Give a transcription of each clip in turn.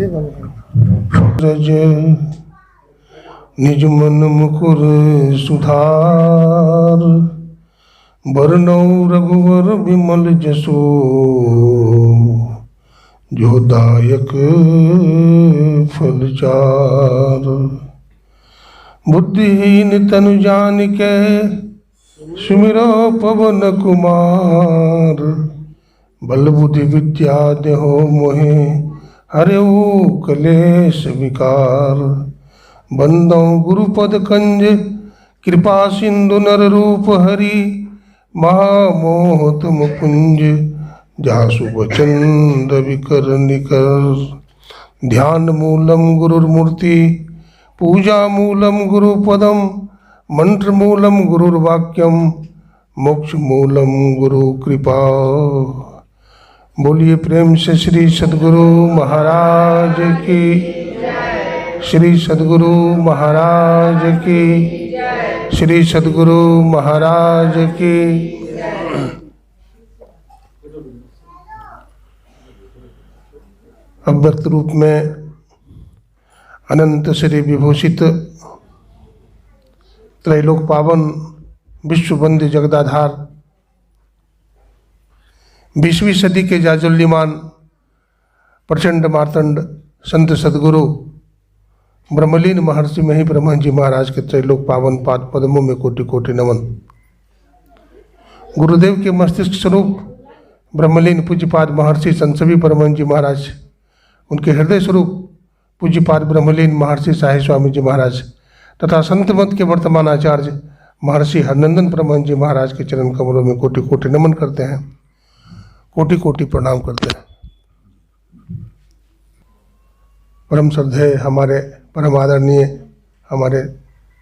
रज निज मन मुकुर सुधार, बरनौ रघुवर विमल जसो, जो दायक फल चार। बुद्धिहीन तनु जानिके, सुमिरो पवन कुमार। बल बुद्धि विद्या देहो मोहे, हरऊ कलेश विकार। बंदौ गुरुपद कंज, कृपा सिंधु नर रूप हरि। महामोह तुम कुंज, जासु वचन विकर निकर। ध्यान मूलम गुरुर्मूर्ति, पूजा मूलम गुरुपदम। मंत्र मूलम गुरुर्वाक्यम, मोक्ष मूलम गुरु कृपा। बोलिए प्रेम से श्री सद्गुरु महाराज की, श्री सद्गुरु महाराज की, श्री सद्गुरु महाराज की। अव्यक्त रूप में अनंत श्री विभूषित, त्रैलोक पावन, विश्व वंद्य जगदाधार, 20वीं सदी के जाज्वल्यमान प्रचंड मार्तंड संत सद्गुरु ब्रह्मलीन महर्षि मही ब्रह्मन जी महाराज के त्रैलोक पावन पाद पद्मों में कोटि कोटि नमन। गुरुदेव के मस्तिष्क स्वरूप ब्रह्मलीन पूज्यपाद महर्षि संत सभी ब्रह्मन जी महाराज, उनके हृदय स्वरूप पूज्यपाद ब्रह्मलीन महर्षि साहिब स्वामी जी महाराज तथा संत मत के वर्तमान आचार्य महर्षि हरनंदन ब्रह्मन जी महाराज के चरण कमलों में कोटि कोटि नमन करते हैं, कोटि कोटि प्रणाम करते हैं। परम श्रद्धेय हमारे परम आदरणीय हमारे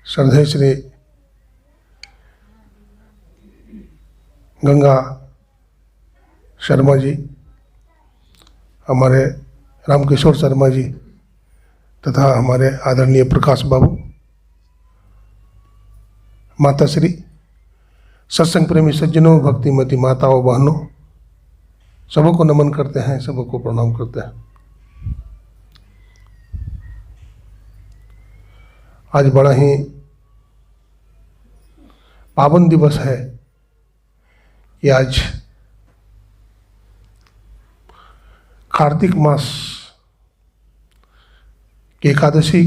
श्रद्धेय श्री गंगा शर्मा जी, हमारे रामकिशोर शर्मा जी तथा हमारे आदरणीय प्रकाश बाबू, माता श्री, सत्संग प्रेमी सज्जनों, भक्तिमती माताओं बहनों, सबको नमन करते हैं, सबको प्रणाम करते हैं। आज बड़ा ही पावन दिवस है कि आज कार्तिक मास की एकादशी,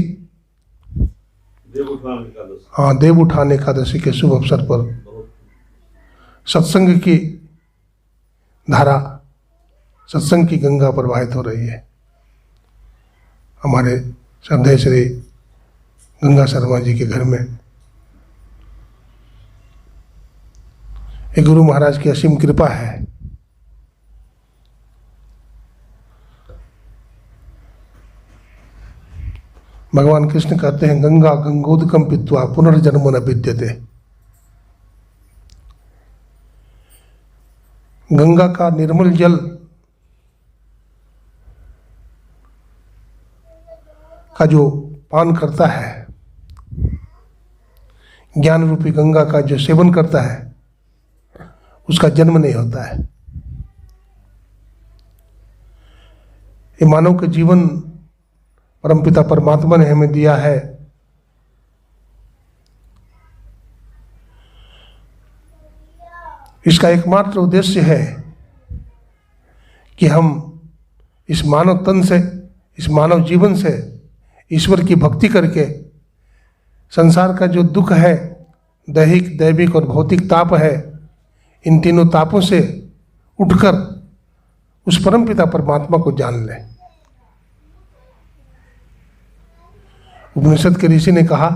देव उठान एकादशी के शुभ अवसर पर सत्संग की धारा, सत्संग की गंगा प्रवाहित हो रही है। हमारे श्रद्धेय श्री गंगा शर्मा जी के घर में एक गुरु महाराज की असीम कृपा है। भगवान कृष्ण कहते हैं, गंगा गंगोदकम पीत्वा पुनर्जन्म न विद्यते। गंगा का निर्मल जल का जो पान करता है, ज्ञान रूपी गंगा का जो सेवन करता है, उसका जन्म नहीं होता है। ये मानव के जीवन परमपिता परमात्मा ने हमें दिया है। इसका एकमात्र उद्देश्य है कि हम इस मानव तन से, इस मानव जीवन से ईश्वर की भक्ति करके संसार का जो दुख है, दैहिक, दैविक और भौतिक ताप है, इन तीनों तापों से उठकर उस परमपिता परमात्मा को जान लें। उपनिषद के ऋषि ने कहा,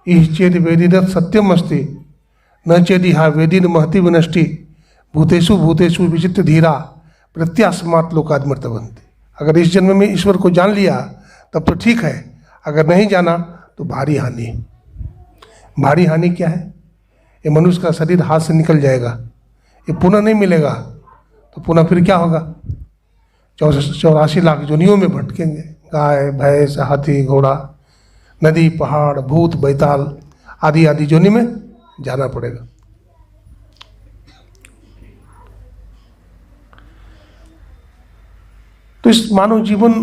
इह चेद वेदिदत् सत्यम अस्ति, न चेदिहा वेदिन महति विनष्टि, भूतेषु भूतेषु विचित्र धीरा, प्रत्यास्मात् लोकाद्मर्तवन्ति। अगर इस जन्म में ईश्वर को जान लिया तब तो ठीक है, अगर नहीं जाना तो भारी हानि। भारी हानि क्या है? ये मनुष्य का शरीर हाथ से निकल जाएगा, ये पुनः नहीं मिलेगा, तो पुनः फिर क्या होगा? 84 लाख योनियों में भटकेंगे। गाय, भैंस, हाथी, घोड़ा, नदी, पहाड़, भूत, बैताल आदि आदि योनि में जाना पड़ेगा। तो इस मानव जीवन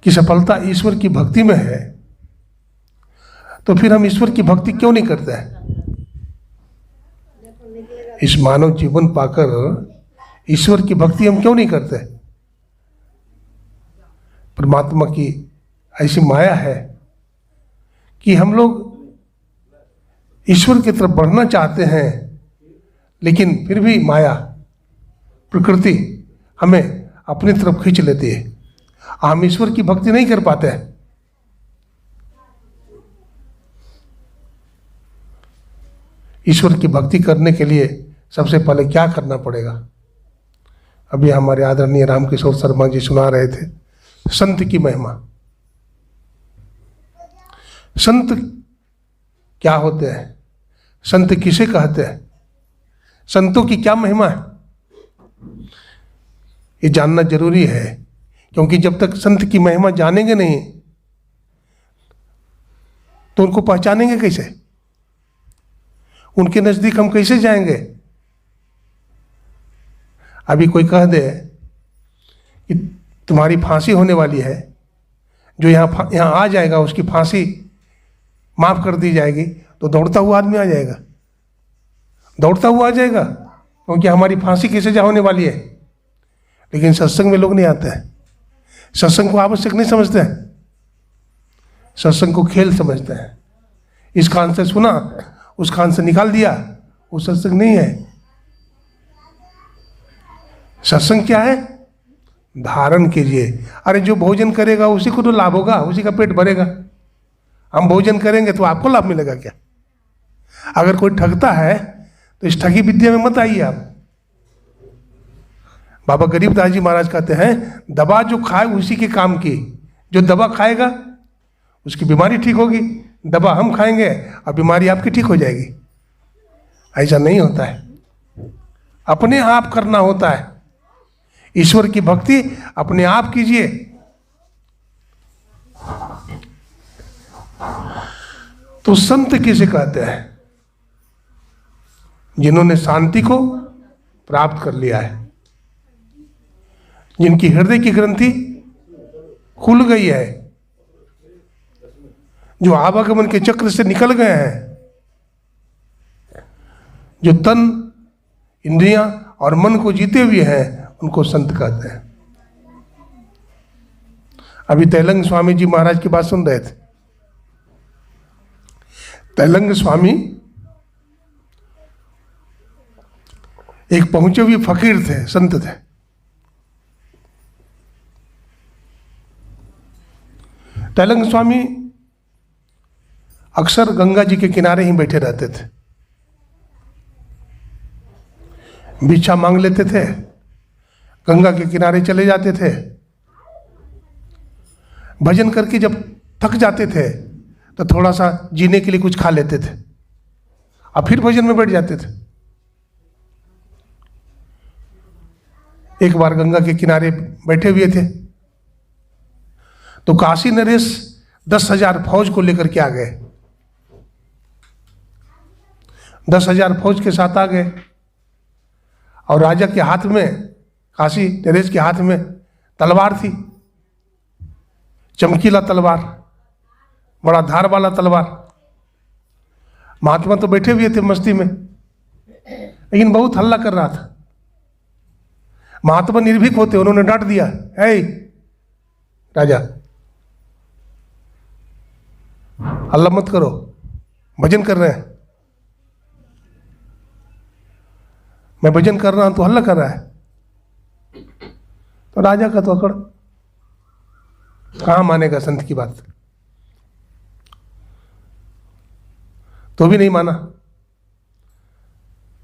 कि सफलता ईश्वर की भक्ति में है, तो फिर हम ईश्वर की भक्ति क्यों नहीं करते हैं? इस मानव जीवन पाकर ईश्वर की भक्ति हम क्यों नहीं करते? परमात्मा की ऐसी माया है कि हम लोग ईश्वर की तरफ बढ़ना चाहते हैं, लेकिन फिर भी माया, प्रकृति हमें अपनी तरफ खींच लेती है। हम ईश्वर की भक्ति नहीं कर पाते हैं। ईश्वर की भक्ति करने के लिए सबसे पहले क्या करना पड़ेगा? अभी हमारे आदरणीय रामकिशोर शर्मा जी सुना रहे थे संत की महिमा। संत क्या होते हैं? संत किसे कहते हैं? संतों की क्या महिमा है? ये जानना जरूरी है, क्योंकि जब तक संत की महिमा जानेंगे नहीं तो उनको पहचानेंगे कैसे? उनके नजदीक हम कैसे जाएंगे? अभी कोई कह दे कि तुम्हारी फांसी होने वाली है, जो यहाँ आ जाएगा उसकी फांसी माफ कर दी जाएगी, तो दौड़ता हुआ आदमी आ जाएगा, दौड़ता हुआ आ जाएगा, क्योंकि हमारी फांसी कैसे जा होने वाली है। लेकिन सत्संग में लोग नहीं आते हैं, सत्संग को आवश्यक नहीं समझते हैं, सत्संग को खेल समझते हैं। इस कान से सुना, उस कान से निकाल दिया, वो सत्संग नहीं है। सत्संग क्या है? धारण कीजिए। अरे जो भोजन करेगा उसी को तो लाभ होगा, उसी का पेट भरेगा। हम भोजन करेंगे तो आपको लाभ मिलेगा क्या? अगर कोई ठगता है तो इस ठगी विद्या में मत आइए आप। बाबा गरीबदास जी महाराज कहते हैं, दवा जो खाए उसी के काम की। जो दवा खाएगा उसकी बीमारी ठीक होगी, दवा हम खाएंगे और बीमारी आपकी ठीक हो जाएगी। ऐसा नहीं होता है, अपने आप करना होता है। ईश्वर की भक्ति अपने आप कीजिए। तो संत किसे कहते हैं? जिन्होंने शांति को प्राप्त कर लिया है, जिनकी हृदय की ग्रंथि खुल गई है, जो आवागमन के चक्र से निकल गए हैं, जो तन, इंद्रियां और मन को जीते हुए हैं, उनको संत कहते हैं। अभी तैलंग स्वामी जी महाराज की बात सुन रहे थे। तैलंग स्वामी एक पहुंचे हुए फकीर थे, संत थे। तैलंग स्वामी अक्सर गंगा जी के किनारे ही बैठे रहते थे, भिक्षा मांग लेते थे, गंगा के किनारे चले जाते थे, भजन करके जब थक जाते थे तो थोड़ा सा जीने के लिए कुछ खा लेते थे और फिर भजन में बैठ जाते थे। एक बार गंगा के किनारे बैठे हुए थे तो काशी नरेश 10,000 फौज को लेकर के आ गए। 10,000 फौज के साथ आ गए और राजा के हाथ में, काशी नरेश के हाथ में तलवार थी, चमकीला तलवार, बड़ा धार वाला तलवार। महात्मा तो बैठे हुए थे मस्ती में, लेकिन बहुत हल्ला कर रहा था। महात्मा निर्भीक होते, उन्होंने डांट दिया, हे राजा, हल्ला मत करो, भजन कर रहे हैं। मैं भजन कर रहा हूं तो हल्ला कर रहा है। तो राजा का तो अकड़, कहां मानेगा संत की बात? तो भी नहीं माना।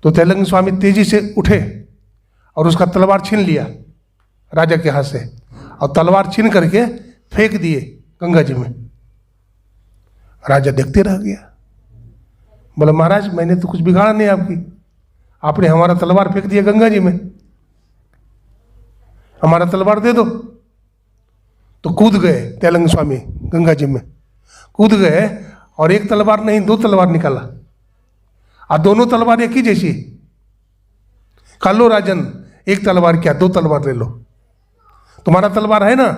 तो तैलंग स्वामी तेजी से उठे और उसका तलवार छीन लिया राजा के हाथ से, और तलवार छीन करके फेंक दिए गंगा जी में। राजा देखते रह गया, बोला महाराज मैंने तो कुछ बिगाड़ा नहीं आपकी, आपने हमारा तलवार फेंक दिया गंगा जी में, हमारा तलवार दे दो। तो कूद गए तैलंग स्वामी, गंगा जी में कूद गए और एक तलवार नहीं 2 तलवार निकाला, और दोनों तलवार एक ही जैसी। कह लो राजन, एक तलवार क्या 2 तलवार ले लो, तुम्हारा तलवार है ना।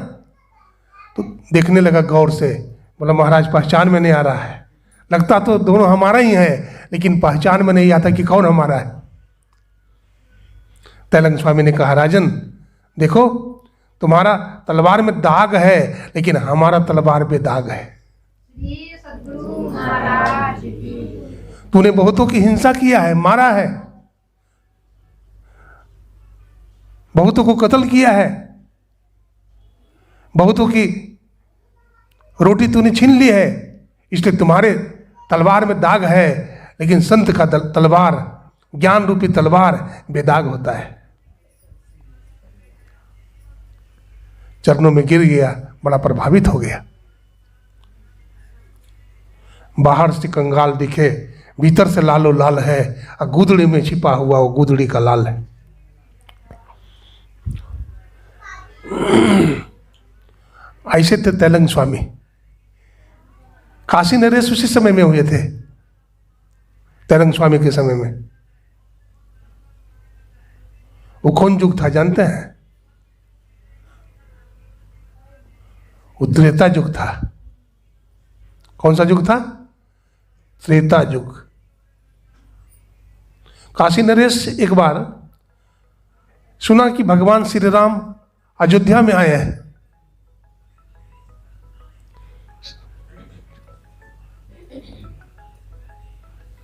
तो देखने लगा गौर से, बोला महाराज पहचान में नहीं आ रहा है, लगता तो दोनों हमारा ही है लेकिन पहचान में नहीं आता कि कौन हमारा है। तैलंग स्वामी ने कहा राजन देखो तुम्हारा तलवार में दाग है लेकिन हमारा तलवार पे दाग है। तूने बहुतों की हिंसा किया है, मारा है, बहुतों को कत्ल किया है, बहुतों की रोटी तूने छीन ली है, इसलिए तुम्हारे तलवार में दाग है। लेकिन संत का तलवार, ज्ञान रूपी तलवार बेदाग होता है। चरणों में गिर गया, बड़ा प्रभावित हो गया। बाहर से कंगाल दिखे, भीतर से लालो लाल है, और गुदड़ी में छिपा हुआ वो गुदड़ी का लाल है। ऐसे थे तैलंग स्वामी। काशी नरेश उसी समय में हुए थे, तैलंग स्वामी के समय में। वो कौन युग था जानते हैं? वो त्रेता युग था। कौन सा युग था? त्रेता युग। काशी नरेश एक बार सुना कि भगवान श्री राम अयोध्या में आए हैं।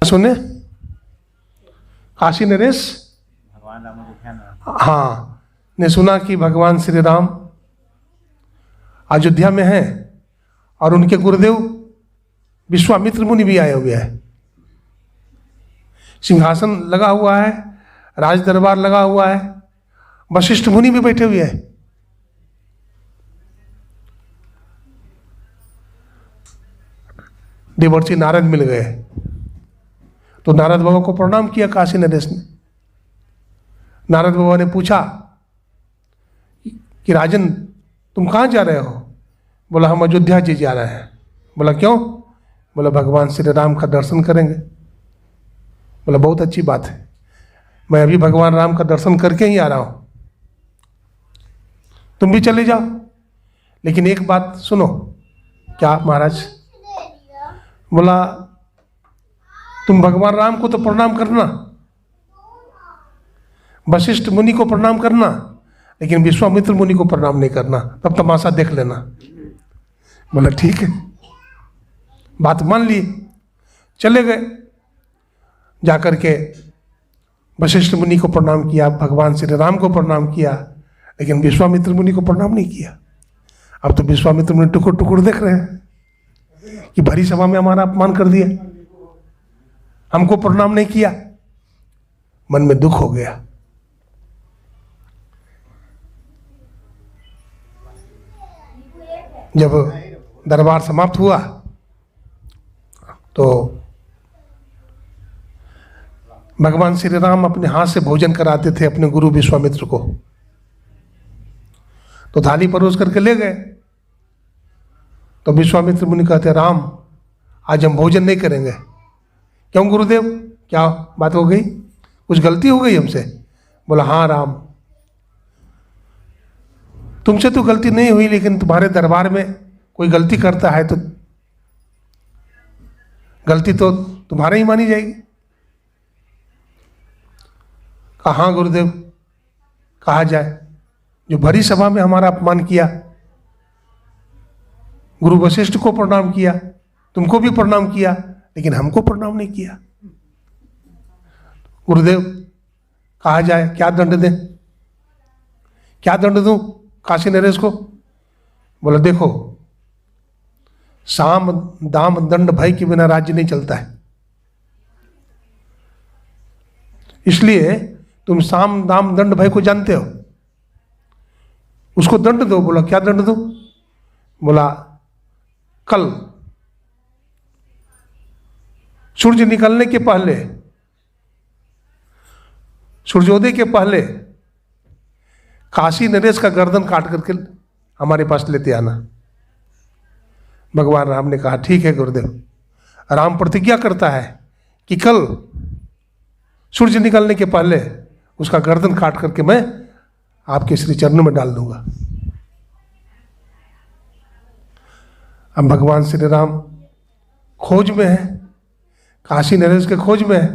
सुने? काशी नरेश हाँ ने सुना कि भगवान श्री राम अयोध्या में हैं और उनके गुरुदेव विश्वामित्र मुनि भी आए हुए हैं। सिंहासन लगा हुआ है, राज दरबार लगा हुआ है, वशिष्ठ मुनि भी बैठे हुए हैं। देवर्षि नारद मिल गए तो नारद बाबा को प्रणाम किया काशी नरेश ने। नारद बाबा ने पूछा कि राजन तुम कहाँ जा रहे हो? बोला हम अयोध्या जी जा रहे हैं। बोला क्यों? बोला भगवान श्री राम का दर्शन करेंगे। बोला बहुत अच्छी बात है, मैं अभी भगवान राम का दर्शन करके ही आ रहा हूँ, तुम भी चले जाओ, लेकिन एक बात सुनो। क्या महाराज? बोला तुम भगवान राम को तो प्रणाम करना, वशिष्ठ मुनि को प्रणाम करना, लेकिन विश्वामित्र मुनि को प्रणाम नहीं करना, तब तमाशा देख लेना। बोला ठीक है, बात मान ली। चले गए, जाकर के वशिष्ठ मुनि को प्रणाम किया, भगवान श्री राम को प्रणाम किया, लेकिन विश्वामित्र मुनि को प्रणाम नहीं किया। अब तो विश्वामित्र मुनि टुकुर टुकुर देख रहे हैं कि भरी सभा में हमारा अपमान कर दिया, हमको प्रणाम नहीं किया। मन में दुख हो गया। जब दरबार समाप्त हुआ तो भगवान श्री राम अपने हाथ से भोजन कराते थे अपने गुरु विश्वामित्र को। तो थाली परोस करके ले गए। तो विश्वामित्र मुनि कहते राम आज हम भोजन नहीं करेंगे। क्यों गुरुदेव, क्या बात हो गई? कुछ गलती हो गई हमसे? बोला हाँ राम, तुमसे तो गलती नहीं हुई, लेकिन तुम्हारे दरबार में कोई गलती करता है तो गलती तो तुम्हारा ही मानी जाएगी। कहा हाँ गुरुदेव, कहा जाए। जो भरी सभा में हमारा अपमान किया, गुरु वशिष्ठ को प्रणाम किया, तुमको भी प्रणाम किया, लेकिन हमको प्रणाम नहीं किया। गुरुदेव कहा जाए, क्या दंड दें, क्या दंड दूं काशी नरेश को? बोला देखो, साम दाम दंड भय के बिना राज्य नहीं चलता है, इसलिए तुम साम दाम दंड भय को जानते हो, उसको दंड दो। बोला क्या दंड दो? बोला कल सूर्य निकलने के पहले, सूर्योदय के पहले काशी नरेश का गर्दन काट करके हमारे पास लेते आना। भगवान राम ने कहा ठीक है गुरुदेव। राम प्रतिज्ञा करता है कि कल सूर्य निकलने के पहले उसका गर्दन काट करके मैं आपके श्री चरणों में डाल दूंगा। अब भगवान श्री राम खोज में है, काशी नरेश के खोज में है।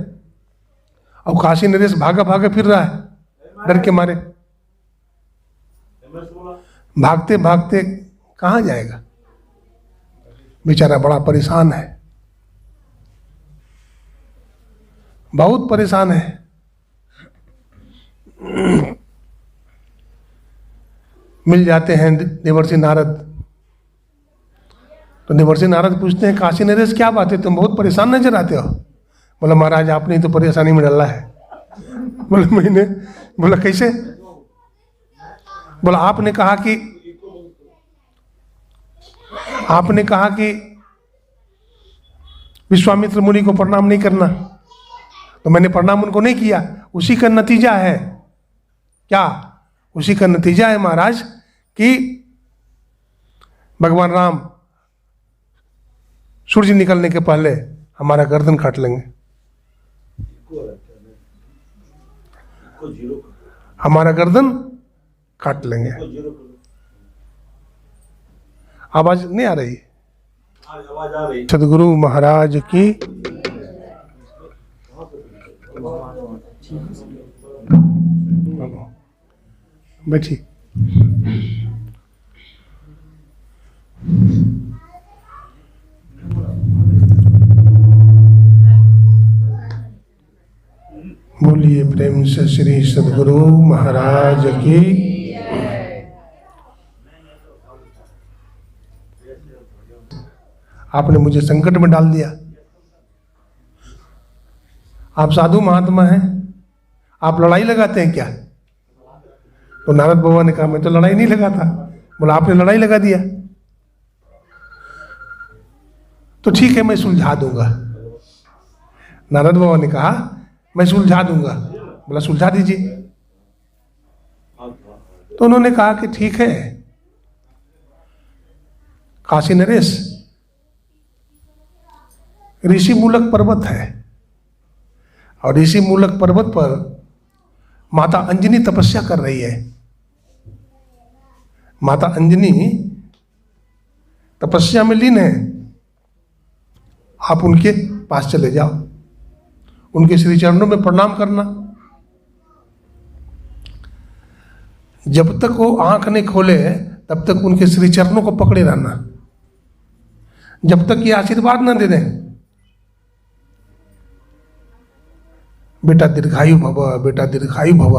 अब काशी नरेश भागा भागा फिर रहा है डर के मारे, भागते भागते कहाँ जाएगा, बेचारा बड़ा परेशान है, बहुत परेशान है। मिल जाते हैं देवर्षि नारद। तो देवर्षि नारद पूछते हैं, काशी नरेश क्या बात है, तुम बहुत परेशान नजर आते हो। बोला महाराज आपने तो परेशानी में डाला है। बोला मैंने, बोला कैसे। बोला आपने कहा कि विश्वामित्र मुनि को प्रणाम नहीं करना, तो मैंने प्रणाम उनको नहीं किया। उसी का नतीजा है क्या, उसी का नतीजा है महाराज कि भगवान राम सूर्य निकलने के पहले हमारा गर्दन काट लेंगे, हमारा गर्दन काट लेंगे। आवाज नहीं आ रही, सदगुरु महाराज की। बैठी। बोलिए प्रेम से श्री सदगुरु महाराज की। आपने मुझे संकट में डाल दिया। आप साधु महात्मा हैं, आप लड़ाई लगाते हैं क्या। तो नारद बाबा ने कहा मैं तो लड़ाई नहीं लगाता। बोला आपने लड़ाई लगा दिया, तो ठीक है मैं सुलझा दूंगा। नारद बाबा ने कहा मैं सुलझा दूंगा। बोला सुलझा दीजिए। तो उन्होंने कहा कि ठीक है, काशी नरेश ऋषि मूलक पर्वत है, और ऋषि मूलक पर्वत पर माता अंजनी तपस्या कर रही है। माता अंजनी तपस्या में लीन है, आप उनके पास चले जाओ, उनके श्री चरणों में प्रणाम करना। जब तक वो आंख नहीं खोले तब तक उनके श्री चरणों को पकड़े रहना, जब तक ये आशीर्वाद न दे दें, बेटा दीर्घायु भव, बेटा दीर्घायु भव,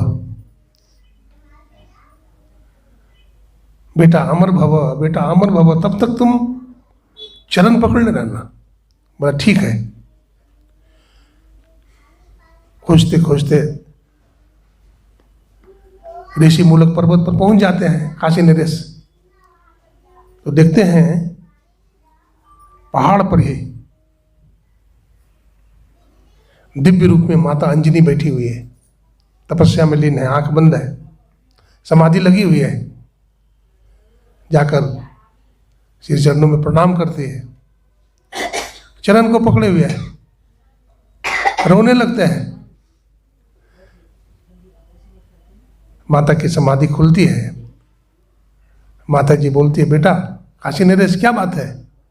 बेटा अमर भव, बेटा अमर भव, तब तक तुम चरण पकड़ने रहना। बोला ठीक है। खोजते खोजते ऋषि मूलक पर्वत पर पहुंच जाते हैं काशी नरेश। तो देखते हैं पहाड़ पर ही दिव्य रूप में माता अंजनी बैठी हुई है, तपस्या में लीन है, आंख बंद है, समाधि लगी हुई है। जाकर श्री चरणों में प्रणाम करती है, चरण को पकड़े हुए है, रोने लगते हैं। माता की समाधि खुलती है। माता जी बोलती है बेटा काशी नरेश क्या बात है,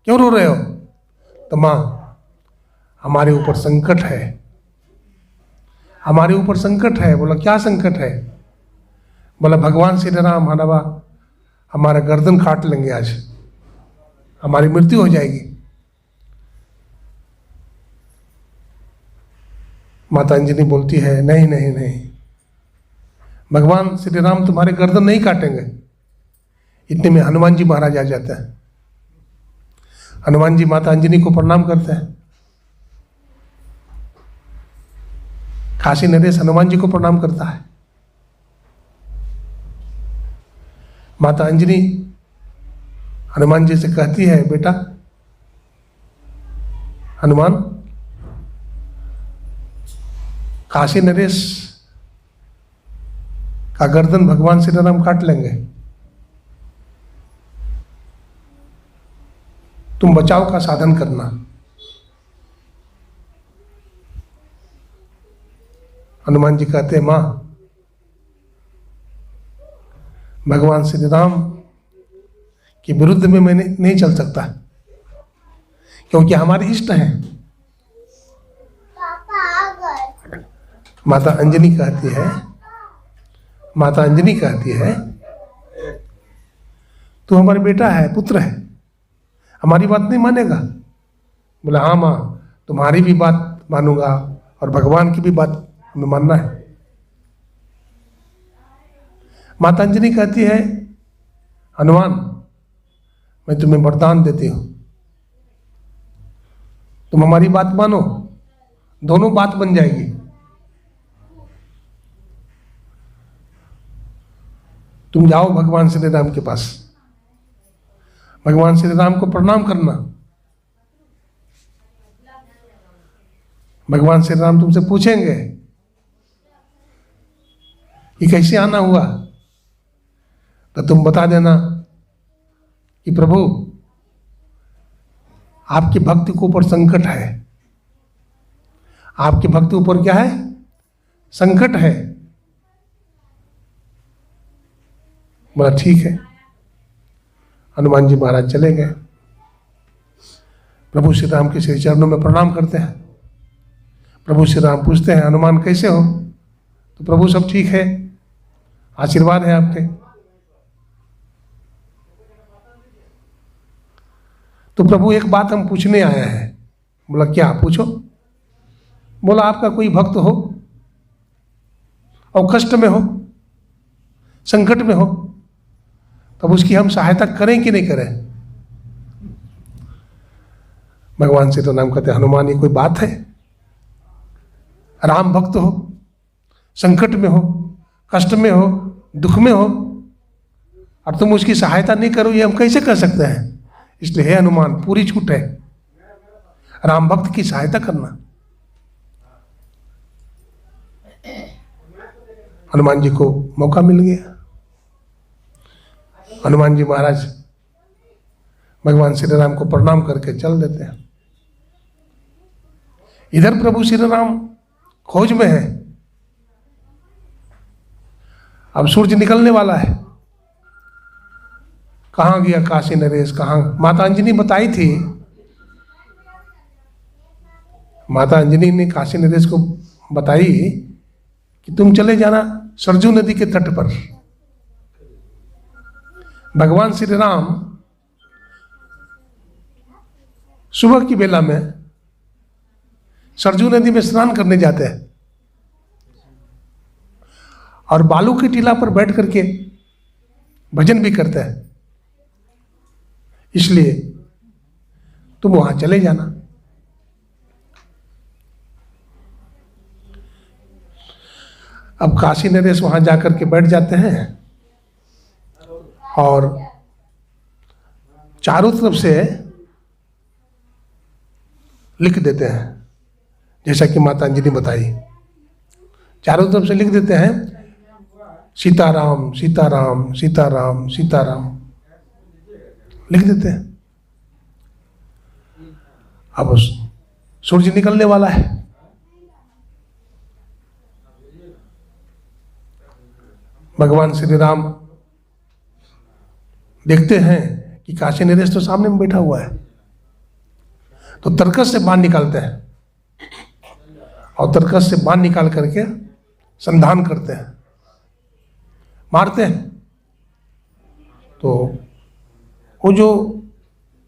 क्यों रो रहे हो। तो माँ हमारे ऊपर संकट है, हमारे ऊपर संकट है। बोला क्या संकट है। बोला भगवान श्री राम हमारा गर्दन काट लेंगे, आज हमारी मृत्यु हो जाएगी। माता अंजनी बोलती है नहीं नहीं नहीं, भगवान श्री राम तुम्हारे गर्दन नहीं काटेंगे। इतने में हनुमान जी महाराज आ जाते हैं। हनुमान जी माता अंजनी को प्रणाम करते हैं। काशी नरेश हनुमान जी को प्रणाम करता है। माता अंजनी हनुमान जी से कहती है बेटा हनुमान, काशी नरेश का गर्दन भगवान श्री राम काट लेंगे, तुम बचाव का साधन करना। हनुमान जी कहते हैं मां भगवान श्री राम के विरुद्ध में मैं नहीं चल सकता, क्योंकि हमारे इष्ट हैं। माता अंजनी कहती है तू हमारा बेटा है, पुत्र है, हमारी बात नहीं मानेगा? बोला हाँ माँ, तुम्हारी भी बात मानूंगा और भगवान की भी बात हमें मानना है। माता अंजनी कहती है हनुमान, मैं तुम्हें वरदान देती हूं, तुम हमारी बात मानो, दोनों बात बन जाएगी। तुम जाओ भगवान श्री राम के पास, भगवान श्री राम को प्रणाम करना, भगवान श्री राम तुमसे पूछेंगे कि कैसे आना हुआ, तो तुम बता देना कि प्रभु आपकी भक्ति के ऊपर संकट है। आपकी भक्ति ऊपर क्या है? संकट है। बोला ठीक है। हनुमान जी महाराज चले गए, प्रभु श्री राम के श्री चरणों में प्रणाम करते हैं। प्रभु श्री राम पूछते हैं हनुमान कैसे हो? तो प्रभु सब ठीक है, आशीर्वाद है आपके। तो प्रभु एक बात हम पूछने आए हैं। बोला क्या? पूछो। बोला आपका कोई भक्त हो और कष्ट में हो, संकट में हो, तब उसकी हम सहायता करें कि नहीं करें? भगवान श्री राम कहते हनुमान, ये कोई बात है? राम भक्त हो, संकट में हो, कष्ट में हो, दुख में हो, और तुम उसकी सहायता नहीं करो, ये हम कैसे कर सकते हैं? इसलिए हे हनुमान, पूरी छूट है राम भक्त की सहायता करना। हनुमान जी को मौका मिल गया। हनुमान जी महाराज भगवान श्री राम को प्रणाम करके चल देते हैं। इधर प्रभु श्री राम खोज में है। अब सूर्य निकलने वाला है। कहाँ गया काशी नरेश? कहाँ? माता अंजनी बताई थी, माता अंजनी ने काशी नरेश को बताई कि तुम चले जाना सरजू नदी के तट पर। भगवान श्री राम सुबह की बेला में सरजू नदी में स्नान करने जाते हैं और बालू की टीला पर बैठ करके भजन भी करते हैं। इसलिए तुम वहां चले जाना। अब काशी नरेश वहां जाकर के बैठ जाते हैं और चारों तरफ से लिख देते हैं, जैसा कि माता अंजनी बताई। चारों तरफ से लिख देते हैं सीताराम सीताराम सीताराम सीताराम, लिख देते हैं। अब सूर्य निकलने वाला है। भगवान श्री राम देखते हैं कि काशी नरेश तो सामने में बैठा हुआ है, तो तरकस से बाण निकालते हैं और तरकस से बाण निकाल करके संधान करते हैं, मारते हैं। तो वो जो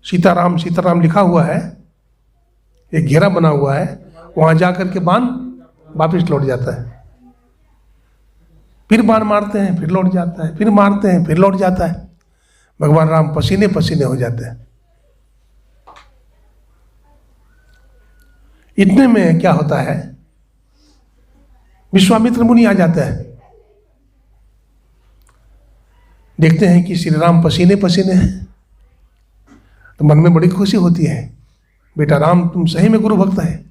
सीताराम सीताराम लिखा हुआ है, एक घेरा बना हुआ है, वहां जाकर के बाण वापिस लौट जाता है। फिर बाण मारते हैं, फिर लौट जाता है, फिर मारते हैं, फिर लौट जाता है। भगवान राम पसीने पसीने हो जाते हैं। इतने में क्या होता है, विश्वामित्र मुनि आ जाते हैं। देखते हैं कि श्री राम पसीने पसीने हैं, तो मन में बड़ी खुशी होती है। बेटा राम, तुम सही में गुरु भक्त है,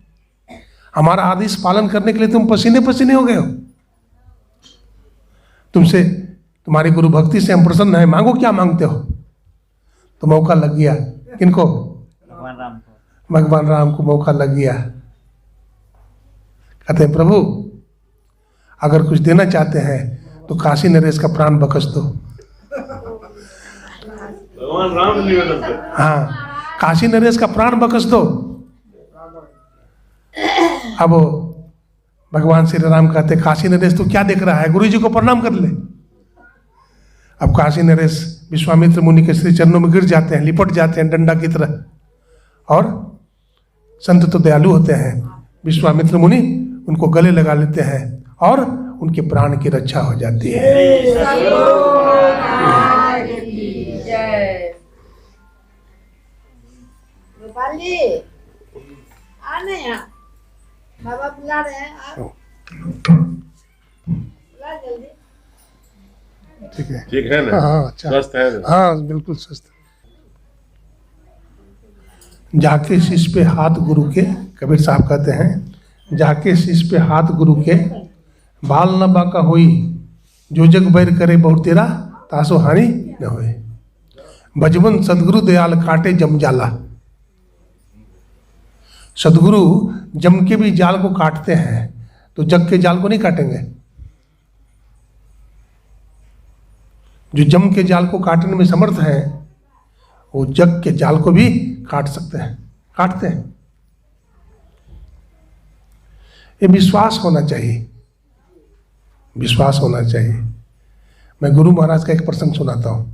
हमारा आदेश पालन करने के लिए तुम पसीने पसीने हो गए हो। तुमसे, तुम्हारी गुरु भक्ति से हम प्रसन्न हैं, मांगो क्या मांगते हो। तो मौका लग गया किनको? भगवान राम को। भगवान राम को मौका लग गया। कहते हैं प्रभु, अगर कुछ देना चाहते हैं तो काशी नरेश का प्राण बख्श दो। भगवान राम निवेदन करते। हाँ, काशी नरेश का प्राण बख्श दो। अब भगवान श्री राम कहते काशी नरेश तू क्या देख रहा है, गुरु जी को प्रणाम कर ले। अब काशी नरेश विश्वामित्र मुनि के श्री चरणों में गिर जाते हैं, लिपट जाते हैं डंडा की तरह। और संत तो दयालु होते हैं, विश्वामित्र मुनि उनको गले लगा लेते हैं और उनके प्राण की रक्षा हो जाती है। गोपाल जी आने यहाँ, बाबा बुला रहे हैं, आप बुला जल्दी। ठीक है, ठीक है ना? हाँ अच्छा, स्वस्थ है ना? हाँ बिल्कुल स्वस्थ। जाके शीश पे हाथ गुरु के, कबीर साहब कहते हैं जाके शीश पे हाथ गुरु के, बाल न बाका होई, जो जग बैर करे बहुत तेरा, तासो हानि न होए। बजवन सदगुरु दयाल काटे जम जाला। सदगुरु जम के भी जाल को काटते हैं, तो जग के जाल को नहीं काटेंगे। जो जम के जाल को काटने में समर्थ है, वो जग के जाल को भी काट सकते हैं, काटते हैं। ये विश्वास होना चाहिए, विश्वास होना चाहिए। मैं गुरु महाराज का एक प्रसंग सुनाता हूं।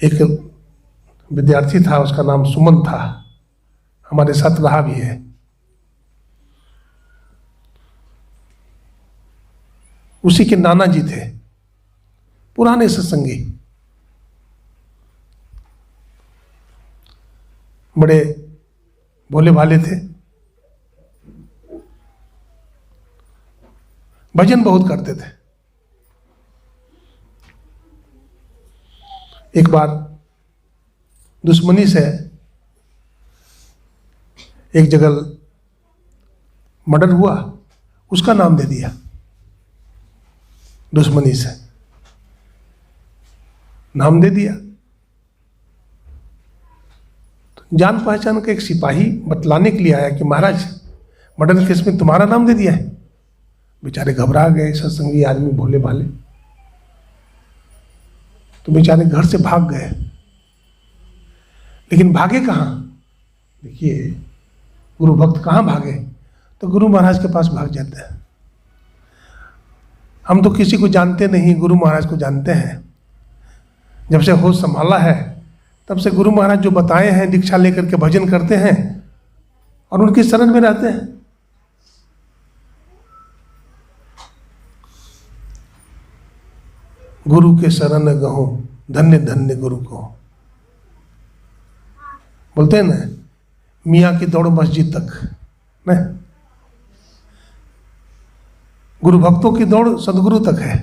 एक विद्यार्थी था, उसका नाम सुमन था, हमारे साथ रहा भी है। उसी के नाना जी थे, पुराने सत्संगी, बड़े भोले भाले थे, भजन बहुत करते थे। एक बार दुश्मनी से एक जगह मर्डर हुआ, उसका नाम दे दिया, दुश्मनी से नाम दे दिया। तो जान पहचान का एक सिपाही बतलाने के लिए आया कि महाराज मर्डर केस में तुम्हारा नाम दे दिया है। बेचारे घबरा गए, सत्संगी आदमी भोले भाले, तो बेचारे घर से भाग गए। लेकिन भागे कहाँ? देखिए गुरु भक्त कहाँ भागे? तो गुरु महाराज के पास भाग जाते हैं। हम तो किसी को जानते नहीं, गुरु महाराज को जानते हैं। जब से होश संभाला है तब से गुरु महाराज जो बताए हैं, दीक्षा लेकर के भजन करते हैं और उनकी शरण में रहते हैं। गुरु के शरण गहो, धन्य धन्य गुरु को। बोलते हैं ना, मियाँ की दौड़ मस्जिद तक न, गुरु भक्तों की दौड़ सदगुरु तक है।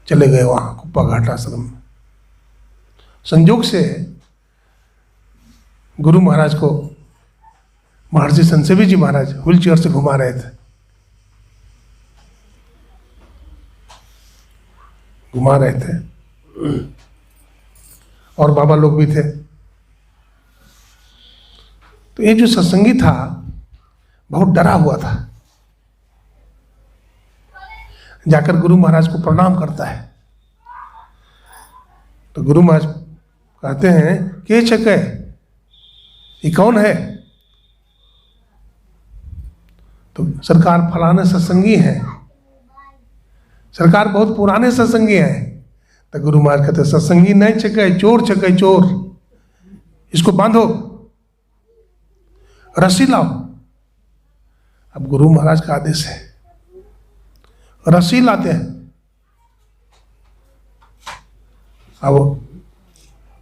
चले गए वहां कुप्पा घाट आश्रम में। संयोग से गुरु महाराज को महर्षि संसेवी जी महाराज व्हील चेयर से घुमा रहे थे, और बाबा लोग भी थे। तो ये जो सत्संगी था बहुत डरा हुआ था, जाकर गुरु महाराज को प्रणाम करता है। तो गुरु महाराज कहते हैं के छके, ये कौन है? तो सरकार फलाने सत्संगी हैं, सरकार बहुत पुराने सत्संगी हैं। तो गुरु महाराज कहते सत्संगी नहीं छके, चोर छके, चोर, इसको बांधो, रस्सी लाओ। अब गुरु महाराज का आदेश है, रस्सी लाते हैं। अब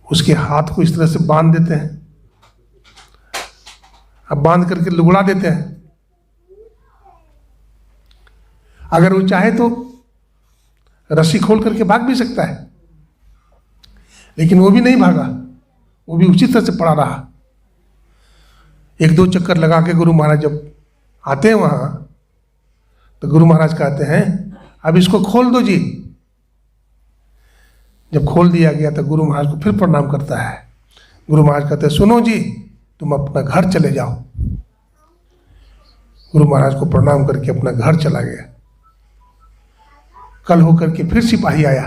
उसके हाथ को इस तरह से बांध देते हैं, अब बांध करके लुगड़ा देते हैं। अगर वो चाहे तो रस्सी खोल करके भाग भी सकता है, लेकिन वो भी नहीं भागा, वो भी उसी तरह से पड़ा रहा। एक दो चक्कर लगा के गुरु महाराज जब आते हैं वहां, तो गुरु महाराज कहते हैं अब इसको खोल दो जी। जब खोल दिया गया तो गुरु महाराज को फिर प्रणाम करता है। गुरु महाराज कहते हैं सुनो जी, तुम अपना घर चले जाओ। गुरु महाराज को प्रणाम करके अपना घर चला गया। कल होकर के फिर सिपाही आया,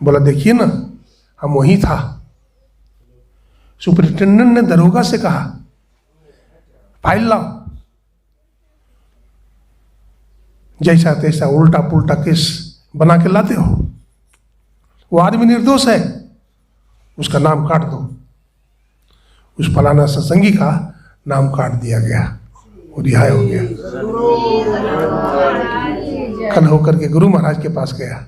बोला देखिए ना, हम वहीं था। सुपरिटेंडेंट ने दरोगा से कहा फाइल लाओ। जैसा तैसा उल्टा पुल्टा केस बना के लाते हो। वो आदमी निर्दोष है, उसका नाम काट दो। उस फलाना सत्संगी का नाम काट दिया गया, वो रिहाई हो गया। कल होकर के गुरु महाराज के पास गया,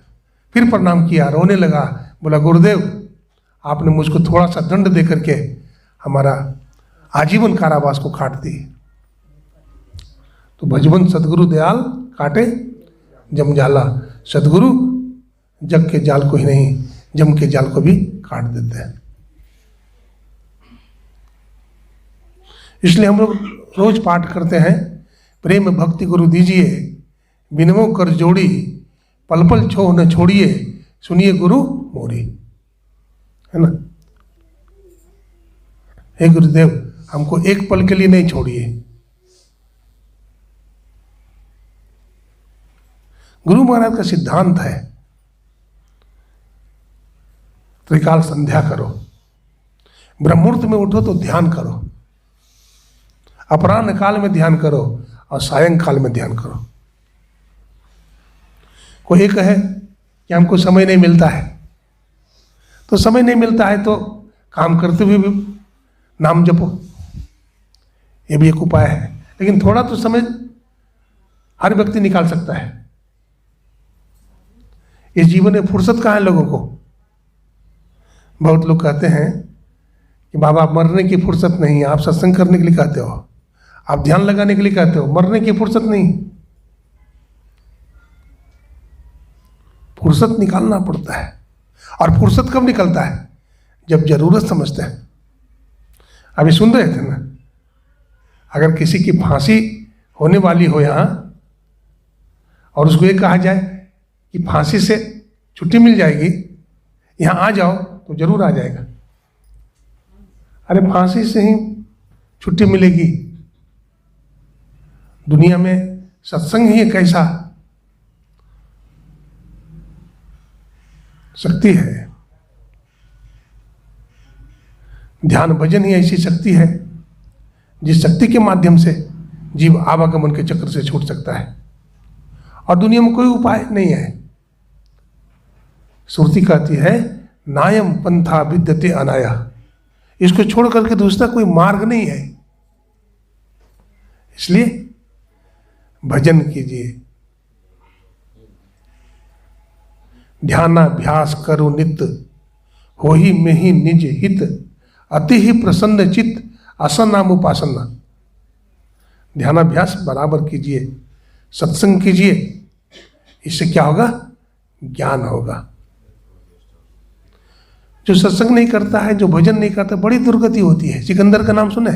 फिर प्रणाम किया, रोने लगा। बोला गुरुदेव, आपने मुझको थोड़ा सा दंड दे करके हमारा आजीवन कारावास को काट दी। तो भजवंत सदगुरु दयाल काटे जम जाला। सदगुरु जग के जाल को ही नहीं, जम के जाल को भी काट देते हैं। इसलिए हम लोग रोज पाठ करते हैं, प्रेम भक्ति गुरु दीजिए, बिनवों कर जोड़ी, पल पल छोह न छोड़िए, सुनिए गुरु मोरी। है ना? हे गुरुदेव, हमको एक पल के लिए नहीं छोड़िए। गुरु महाराज का सिद्धांत है, त्रिकाल संध्या करो, ब्रह्मुहूर्त में उठो तो ध्यान करो, अपराह्न काल में ध्यान करो और सायंकाल में ध्यान करो। कोई ये कहे कि हमको समय नहीं मिलता है, तो समय नहीं मिलता है तो काम करते हुए भी नाम जपो, ये भी एक उपाय है। लेकिन थोड़ा तो समय हर व्यक्ति निकाल सकता है। इस जीवन में फुर्सत कहाँ है लोगों को? बहुत लोग कहते हैं कि बाबा मरने की फुर्सत नहीं है। आप सत्संग करने के लिए कहते हो, आप ध्यान लगाने के लिए कहते हो, मरने की फुर्सत नहीं। फुर्सत निकालना पड़ता है। और फुर्सत कब निकलता है? जब जरूरत समझते हैं। अभी सुन रहे थे ना, अगर किसी की फांसी होने वाली हो यहाँ और उसको ये कहा जाए कि फांसी से छुट्टी मिल जाएगी, यहाँ आ जाओ, तो जरूर आ जाएगा। अरे फांसी से ही छुट्टी मिलेगी? दुनिया में सत्संग ही एक ऐसा शक्ति है, ध्यान भजन ही ऐसी शक्ति है जिस शक्ति के माध्यम से जीव आवागमन के चक्र से छूट सकता है। और दुनिया में कोई उपाय नहीं है। श्रुति कहती है नायम पंथा विद्यते अनाया, इसको छोड़ करके दूसरा कोई मार्ग नहीं है। इसलिए भजन कीजिए, ध्यानाभ्यास करो नित, हो ही में ही निज हित, अति ही प्रसन्न चित्त, असनाम उपासना। ध्यानाभ्यास बराबर कीजिए, सत्संग कीजिए, इससे क्या होगा? ज्ञान होगा। जो सत्संग नहीं करता है, जो भजन नहीं करता, बड़ी दुर्गति होती है। सिकंदर का नाम सुने?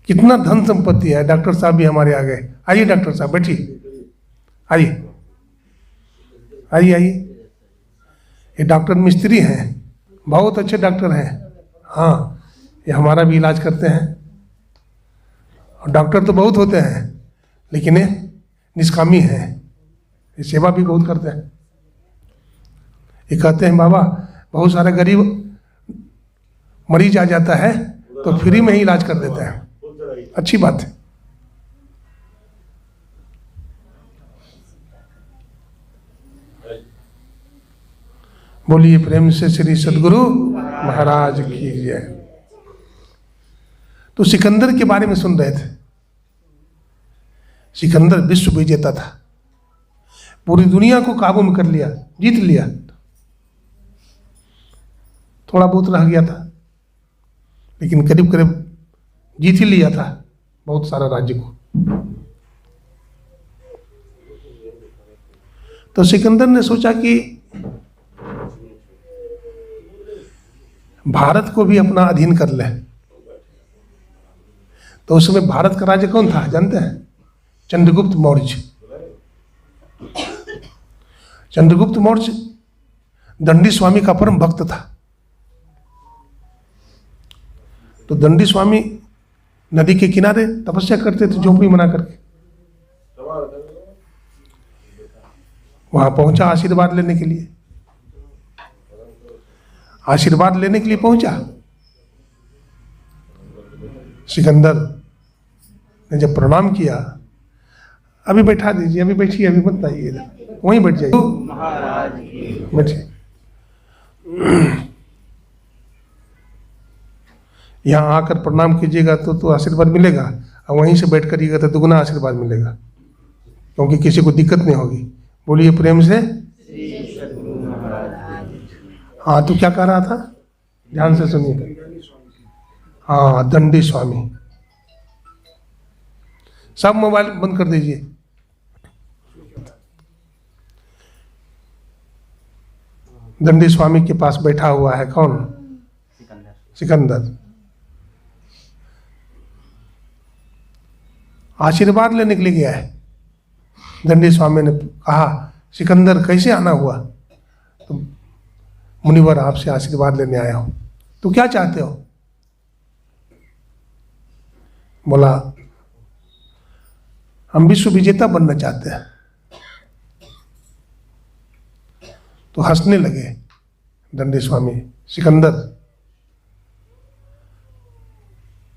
कितना धन संपत्ति है। डॉक्टर साहब भी हमारे आ गए। आइए डॉक्टर साहब, बैठिए, आइए आइए आइए। ये डॉक्टर मिस्त्री हैं, बहुत अच्छे डॉक्टर हैं। हाँ, ये हमारा भी इलाज करते हैं। और डॉक्टर तो बहुत होते हैं, लेकिन ये निष्कामी हैं, ये सेवा भी बहुत करते हैं। ये कहते हैं बाबा, बहुत सारा गरीब मरीज आ जाता है तो फ्री में ही इलाज कर देते हैं। अच्छी बात है। बोलिए प्रेम से श्री सदगुरु महाराज की जय। तो सिकंदर के बारे में सुन रहे थे। सिकंदर विश्व विजेता था, पूरी दुनिया को काबू में कर लिया, जीत लिया। थोड़ा बहुत रह गया था, लेकिन करीब करीब जीत ही लिया था बहुत सारा राज्य को। तो सिकंदर ने सोचा कि भारत को भी अपना अधीन कर ले। तो उस समय भारत का राजा कौन था जानते हैं? चंद्रगुप्त मौर्य। चंद्रगुप्त मौर्य दंडी स्वामी का परम भक्त था। तो दंडी स्वामी नदी के किनारे तपस्या करते थे, झोपड़ी बना करके। वहां पहुंचा आशीर्वाद लेने के लिए, आशीर्वाद लेने के लिए पहुंचा। सिकंदर ने जब प्रणाम किया, अभी बैठा दीजिए, अभी बैठिए, अभी मत आइए इधर, वहीं बैठ जाइए, बैठिए। यहाँ आकर प्रणाम कीजिएगा तो आशीर्वाद मिलेगा, और वहीं से बैठ करिएगा तो दुगना आशीर्वाद मिलेगा, क्योंकि किसी को दिक्कत नहीं होगी। बोलिए प्रेम से। हाँ, तो क्या कह रहा था, ध्यान से सुनिए। हाँ, दंडी स्वामी। सब मोबाइल बंद कर दीजिए। दंडी स्वामी के पास बैठा हुआ है कौन? सिकंदर। सिकंदर। आशीर्वाद लेने के लिए गया है। दंडी स्वामी ने कहा, सिकंदर कैसे आना हुआ? तो मुनिवर आपसे आशीर्वाद लेने आया हूं, तो क्या चाहते हो? बोला, हम विश्व विजेता बनना चाहते हैं। तो हंसने लगे दंडी स्वामी। सिकंदर,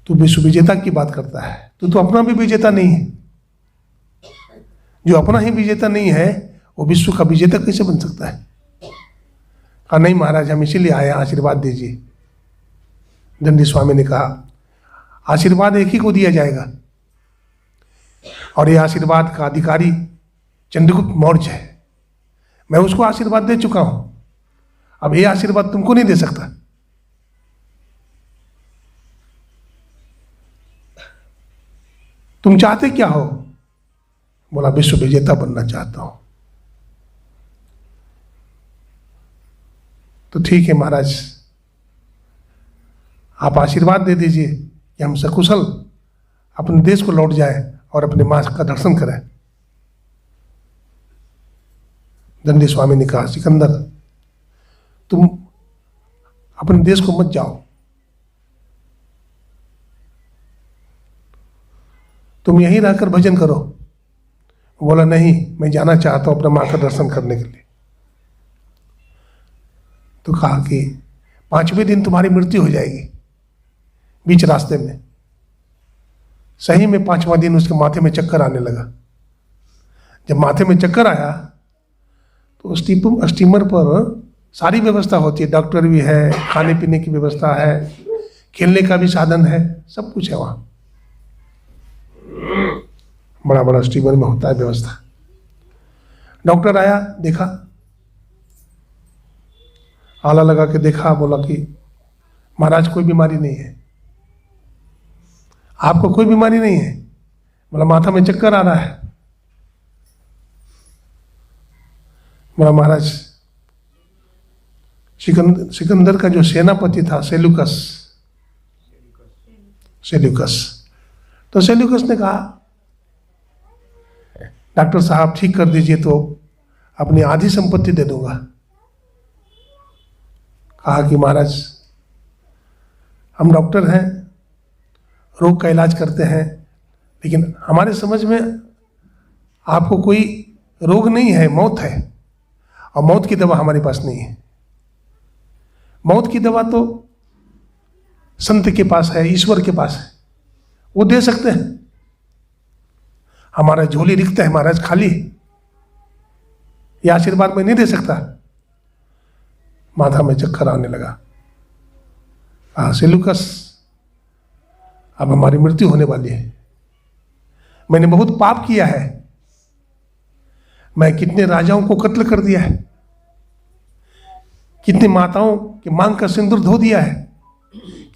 तू विश्व विजेता की बात करता है, तू तो अपना भी विजेता नहीं है। जो अपना ही विजेता नहीं है वो विश्व का विजेता कैसे बन सकता है? कहा, नहीं महाराज, हम इसीलिए आए, आशीर्वाद दीजिए। दंडी स्वामी ने कहा, आशीर्वाद एक ही को दिया जाएगा, और ये आशीर्वाद का अधिकारी चंद्रगुप्त मौर्य है। मैं उसको आशीर्वाद दे चुका हूं, अब ये आशीर्वाद तुमको नहीं दे सकता। तुम चाहते क्या हो? बोला, विश्व विजेता बनना चाहता हूं। तो ठीक है महाराज, आप आशीर्वाद दे दीजिए कि हम सकुशल अपने देश को लौट जाए और अपने मां का दर्शन करें। दंडी स्वामी ने कहा, सिकंदर, तुम अपने देश को मत जाओ, तुम यहीं रहकर भजन करो। बोला, नहीं, मैं जाना चाहता हूं अपने मां का दर्शन करने के लिए। तो कहा कि 5वें दिन तुम्हारी मृत्यु हो जाएगी बीच रास्ते में। सही में 5वां दिन उसके माथे में चक्कर आने लगा। जब माथे में चक्कर आया तो स्टीमर पर सारी व्यवस्था होती है, डॉक्टर भी है, खाने पीने की व्यवस्था है, खेलने का भी साधन है, सब कुछ है वहां। बड़ा बड़ा स्टीमर में होता है व्यवस्था। डॉक्टर आया, देखा, आला लगा के देखा, बोला कि महाराज कोई बीमारी नहीं है, आपको कोई बीमारी नहीं है। बोला, माथा में चक्कर आ रहा है। बोला, महाराज, सिकंदर का जो सेनापति था सेल्यूकस, तो सेल्यूकस ने कहा, डॉक्टर साहब ठीक कर दीजिए तो अपनी आधी संपत्ति दे दूंगा। कहा कि महाराज, हम डॉक्टर हैं, रोग का इलाज करते हैं, लेकिन हमारे समझ में आपको कोई रोग नहीं है, मौत है, और मौत की दवा हमारे पास नहीं है। मौत की दवा तो संत के पास है, ईश्वर के पास है, वो दे सकते हैं। हमारा झोली रिक्त है महाराज, खाली। यह आशीर्वाद मैं नहीं दे सकता। माथा में चक्कर आने लगा। सेल्यूकस, अब हमारी मृत्यु होने वाली है। मैंने बहुत पाप किया है, मैं कितने राजाओं को कत्ल कर दिया है, कितने माताओं के मांग का सिंदूर धो दिया है,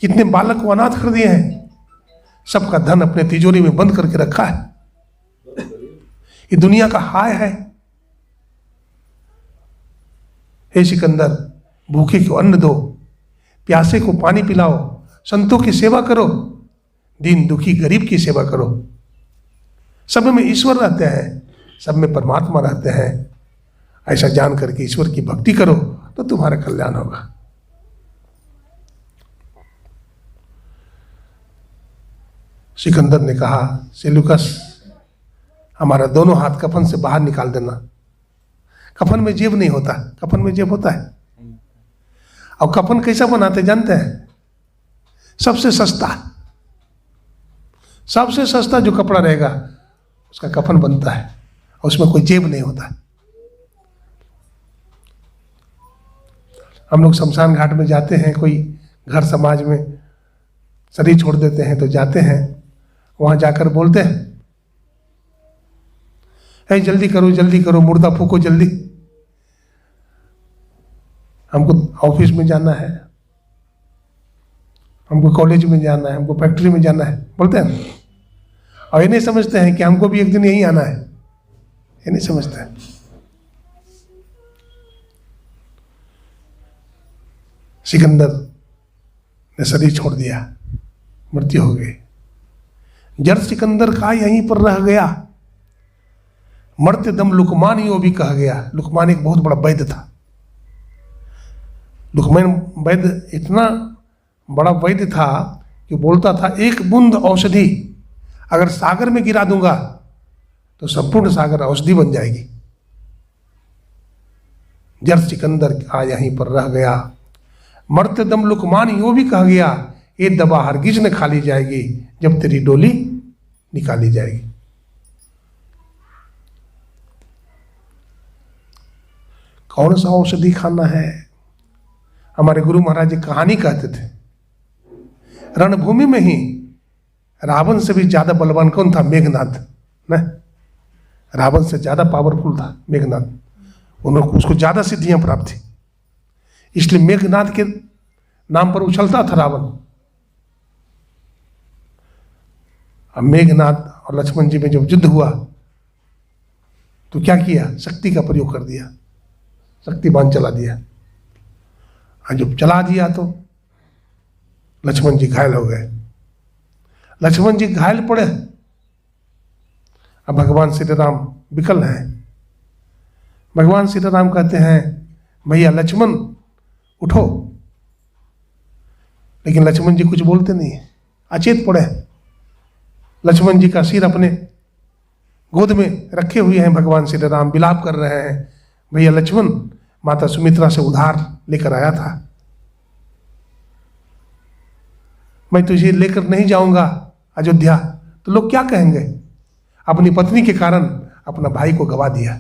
कितने बालक को अनाथ कर दिए हैं, सबका धन अपने तिजोरी में बंद करके रखा है। ये दुनिया का हाय है। हे सिकंदर, भूखे को अन्न दो, प्यासे को पानी पिलाओ, संतों की सेवा करो, दीन दुखी गरीब की सेवा करो। सब में ईश्वर रहते हैं, सब में परमात्मा रहते हैं। ऐसा जान करके ईश्वर की भक्ति करो तो तुम्हारा कल्याण होगा। सिकंदर ने कहा, सेल्यूकस, हमारा दोनों हाथ कफन से बाहर निकाल देना। कफन में जेब नहीं होता, कफन में जेब होता है। और कफन कैसा बनाते जानते हैं? सबसे सस्ता, सबसे सस्ता जो कपड़ा रहेगा उसका कफन बनता है और उसमें कोई जेब नहीं होता। हम लोग शमशान घाट में जाते हैं, कोई घर समाज में शरीर छोड़ देते हैं तो जाते हैं, वहां जाकर बोलते हैं, है जल्दी करो मुर्दा फूको जल्दी, हमको ऑफिस में जाना है, हमको कॉलेज में जाना है, हमको फैक्ट्री में जाना है, बोलते हैं। और ये नहीं समझते हैं कि हमको भी एक दिन यहीं आना है, ये नहीं समझते हैं। सिकंदर ने शरीर छोड़ दिया, मृत्यु हो गई। जड़ सिकंदर का यहीं पर रह गया, मरते दम लुकमान यो भी कहा गया। लुकमान एक बहुत बड़ा वैद्य था। लुकमान वैद्य इतना बड़ा वैद्य था कि बोलता था, एक बूंद औषधि अगर सागर में गिरा दूंगा तो संपूर्ण सागर औषधि बन जाएगी। जड़ सिकंदर आज यहीं पर रह गया, मरते दम लुकमान यो भी कहा गया, ये दवा हरगिज न खाली जाएगी जब तेरी डोली निकाली जाएगी। कौन सा औषधि खाना है? हमारे गुरु महाराज एक कहानी कहते थे, रणभूमि में ही रावण से भी ज्यादा बलवान कौन था? मेघनाद न, रावण से ज्यादा पावरफुल था मेघनाद, उन्होंने उसको ज्यादा सिद्धियां प्राप्त थी, इसलिए मेघनाद के नाम पर उछलता था रावण। अब मेघनाद और लक्ष्मण जी में जब युद्ध हुआ तो क्या किया? शक्ति का प्रयोग कर दिया, शक्तिबाण चला दिया। और जब चला दिया तो लक्ष्मण जी घायल हो गए। लक्ष्मण जी घायल पड़े। अब भगवान श्री राम विकल हैं। भगवान श्री राम कहते हैं, भैया लक्ष्मण उठो, लेकिन लक्ष्मण जी कुछ बोलते नहीं, अचेत पड़े। लक्ष्मण जी का सिर अपने गोद में रखे हुए हैं, भगवान श्री राम विलाप कर रहे हैं, भैया लक्ष्मण माता सुमित्रा से उधार लेकर आया था, मैं तुझे लेकर नहीं जाऊंगा अयोध्या तो लोग क्या कहेंगे? अपनी पत्नी के कारण अपना भाई को गवा दिया,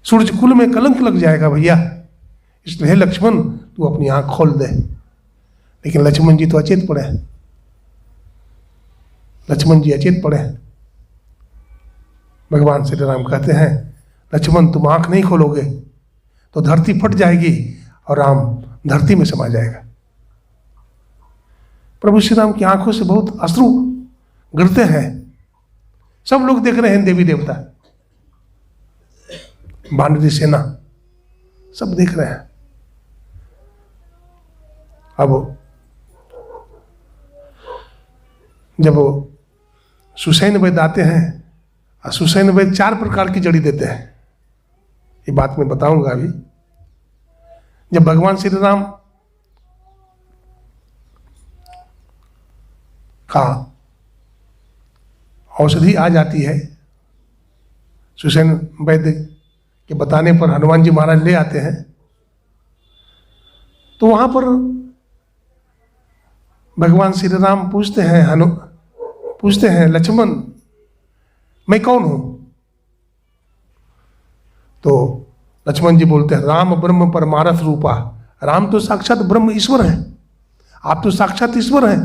सूर्य कुल में कलंक लग जाएगा भैया, इसलिए लक्ष्मण तू अपनी आंख खोल दे। लेकिन लक्ष्मण जी तो अचेत पड़े हैं। लक्ष्मण जी अचेत पड़े हैं। भगवान श्री राम कहते हैं, लक्ष्मण तुम आंख नहीं खोलोगे तो धरती फट जाएगी और राम धरती में समा जाएगा। प्रभु श्री राम की आंखों से बहुत अश्रु गिरते हैं। सब लोग देख रहे हैं, देवी देवता, वानरी सेना सब देख रहे हैं। अब जब सुसैन वैद्य आते हैं, सुसैन वैद्य 4 प्रकार की जड़ी देते हैं, ये बात मैं बताऊंगा अभी। जब भगवान श्री राम का औषधि आ जाती है, सुसैन वैद्य के बताने पर हनुमान जी महाराज ले आते हैं, तो वहां पर भगवान श्री राम पूछते हैं लक्ष्मण मैं कौन हूं? तो लक्ष्मण जी बोलते हैं, राम ब्रह्म परमारथ रूपा। राम तो साक्षात ब्रह्म ईश्वर है, आप तो साक्षात ईश्वर हैं।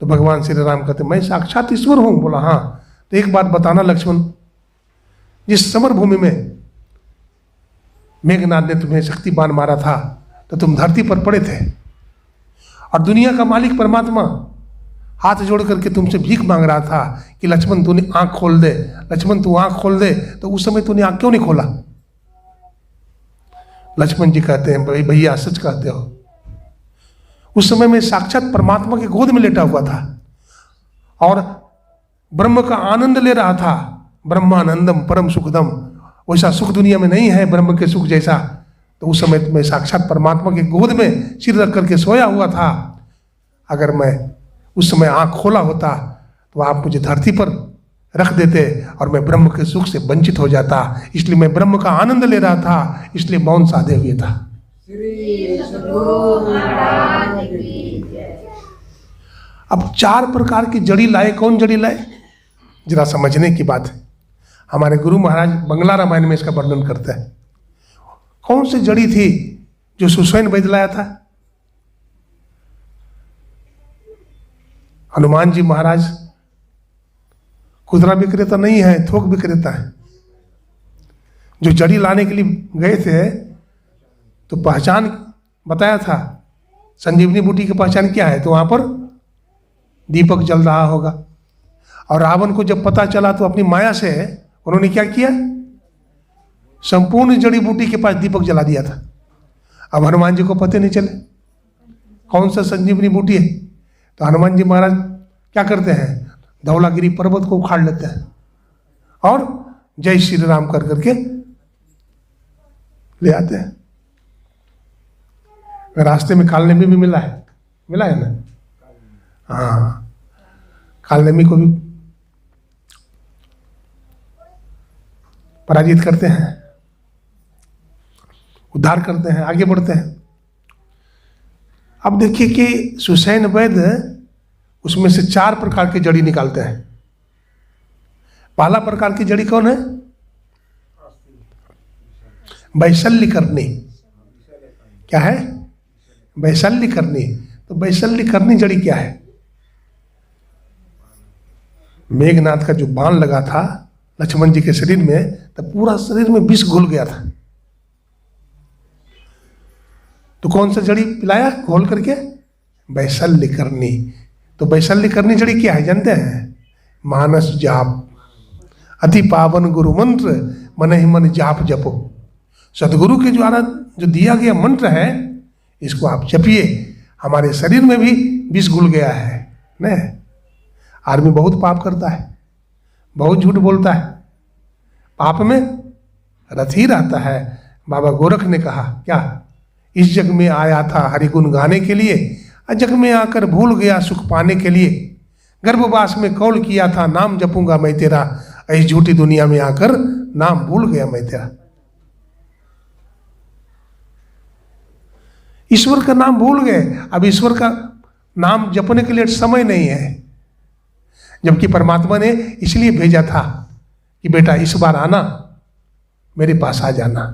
तो भगवान श्री राम कहते मैं साक्षात ईश्वर हूं? बोला हाँ। तो एक बात बताना लक्ष्मण, जिस समर भूमि में मेघनाद ने तुम्हें शक्ति बाण मारा था तो तुम धरती पर पड़े थे और दुनिया का मालिक परमात्मा हाथ जोड़ करके तुमसे भीख मांग रहा था कि लक्ष्मण तूने आंख खोल दे, लक्ष्मण तू आंख खोल दे। तो उस समय तूने आंख क्यों नहीं खोला? लक्ष्मण जी कहते हैं, भैया सच कहते हो, उस समय मैं साक्षात परमात्मा के गोद में लेटा हुआ था और ब्रह्म का आनंद ले रहा था। ब्रह्मानंदम परम सुखदम, वैसा सुख दुनिया में नहीं है ब्रह्म के सुख जैसा। तो उस समय मैं साक्षात परमात्मा के गोद में सिर रख करके सोया हुआ था। अगर मैं उस समय आंख खोला होता तो आप मुझे धरती पर रख देते और मैं ब्रह्म के सुख से वंचित हो जाता। इसलिए मैं ब्रह्म का आनंद ले रहा था, इसलिए मौन साधे हुए था। अब 4 प्रकार की जड़ी लाए। कौन जड़ी लाए? जरा समझने की बात है। हमारे गुरु महाराज बंगला रामायण में इसका वर्णन करते हैं। कौन सी जड़ी थी जो सुसैन वैद्य लाया था? हनुमान जी महाराज खुदरा विक्रेता नहीं है, थोक विक्रेता है। जो जड़ी लाने के लिए गए थे तो पहचान बताया था, संजीवनी बूटी की पहचान क्या है? तो वहां पर दीपक जल रहा होगा। और रावण को जब पता चला तो अपनी माया से उन्होंने क्या किया? संपूर्ण जड़ी बूटी के पास दीपक जला दिया था। अब हनुमान जी को पता नहीं चले कौन सा संजीवनी बूटी है। तो हनुमान जी महाराज क्या करते हैं? धौलागिरी पर्वत को उखाड़ लेते हैं और जय श्री राम कर करके ले आते हैं। रास्ते में कालनेमी भी मिला है ना? हाँ, कालनेमी को भी पराजित करते हैं, उद्धार करते हैं, आगे बढ़ते हैं। अब देखिए कि सुसैन वैद्य उसमें से 4 प्रकार की जड़ी निकालते हैं। पहला प्रकार की जड़ी कौन है? वैशल्य करनी। क्या है? वैशल्य करनी। तो वैशल्य करनी जड़ी क्या है? मेघनाथ का जो बाण लगा था लक्ष्मण जी के शरीर में, तब पूरा शरीर में विष घुल गया था। तो कौन सा जड़ी पिलाया घोल करके? वैशल्य करनी। तो वैशल्य करनी जड़ी क्या है जानते हैं? मानस जाप। अति पावन गुरु मंत्र मन ही मन जाप जपो। सदगुरु के द्वारा जो दिया गया मंत्र है, इसको आप जपिए। हमारे शरीर में भी विष घुल गया है न। आदमी बहुत पाप करता है, बहुत झूठ बोलता है, पाप में रत ही रहता है। बाबा गोरख ने कहा क्या? इस जग में आया था हरिगुण गाने के लिए, जग में आकर भूल गया सुख पाने के लिए। गर्भवास में कौल किया था नाम जपूंगा मैं तेरा, इस झूठी दुनिया में आकर नाम भूल गया मैं तेरा। ईश्वर का नाम भूल गए। अब ईश्वर का नाम जपने के लिए समय नहीं है, जबकि परमात्मा ने इसलिए भेजा था कि बेटा इस बार आना, मेरे पास आ जाना।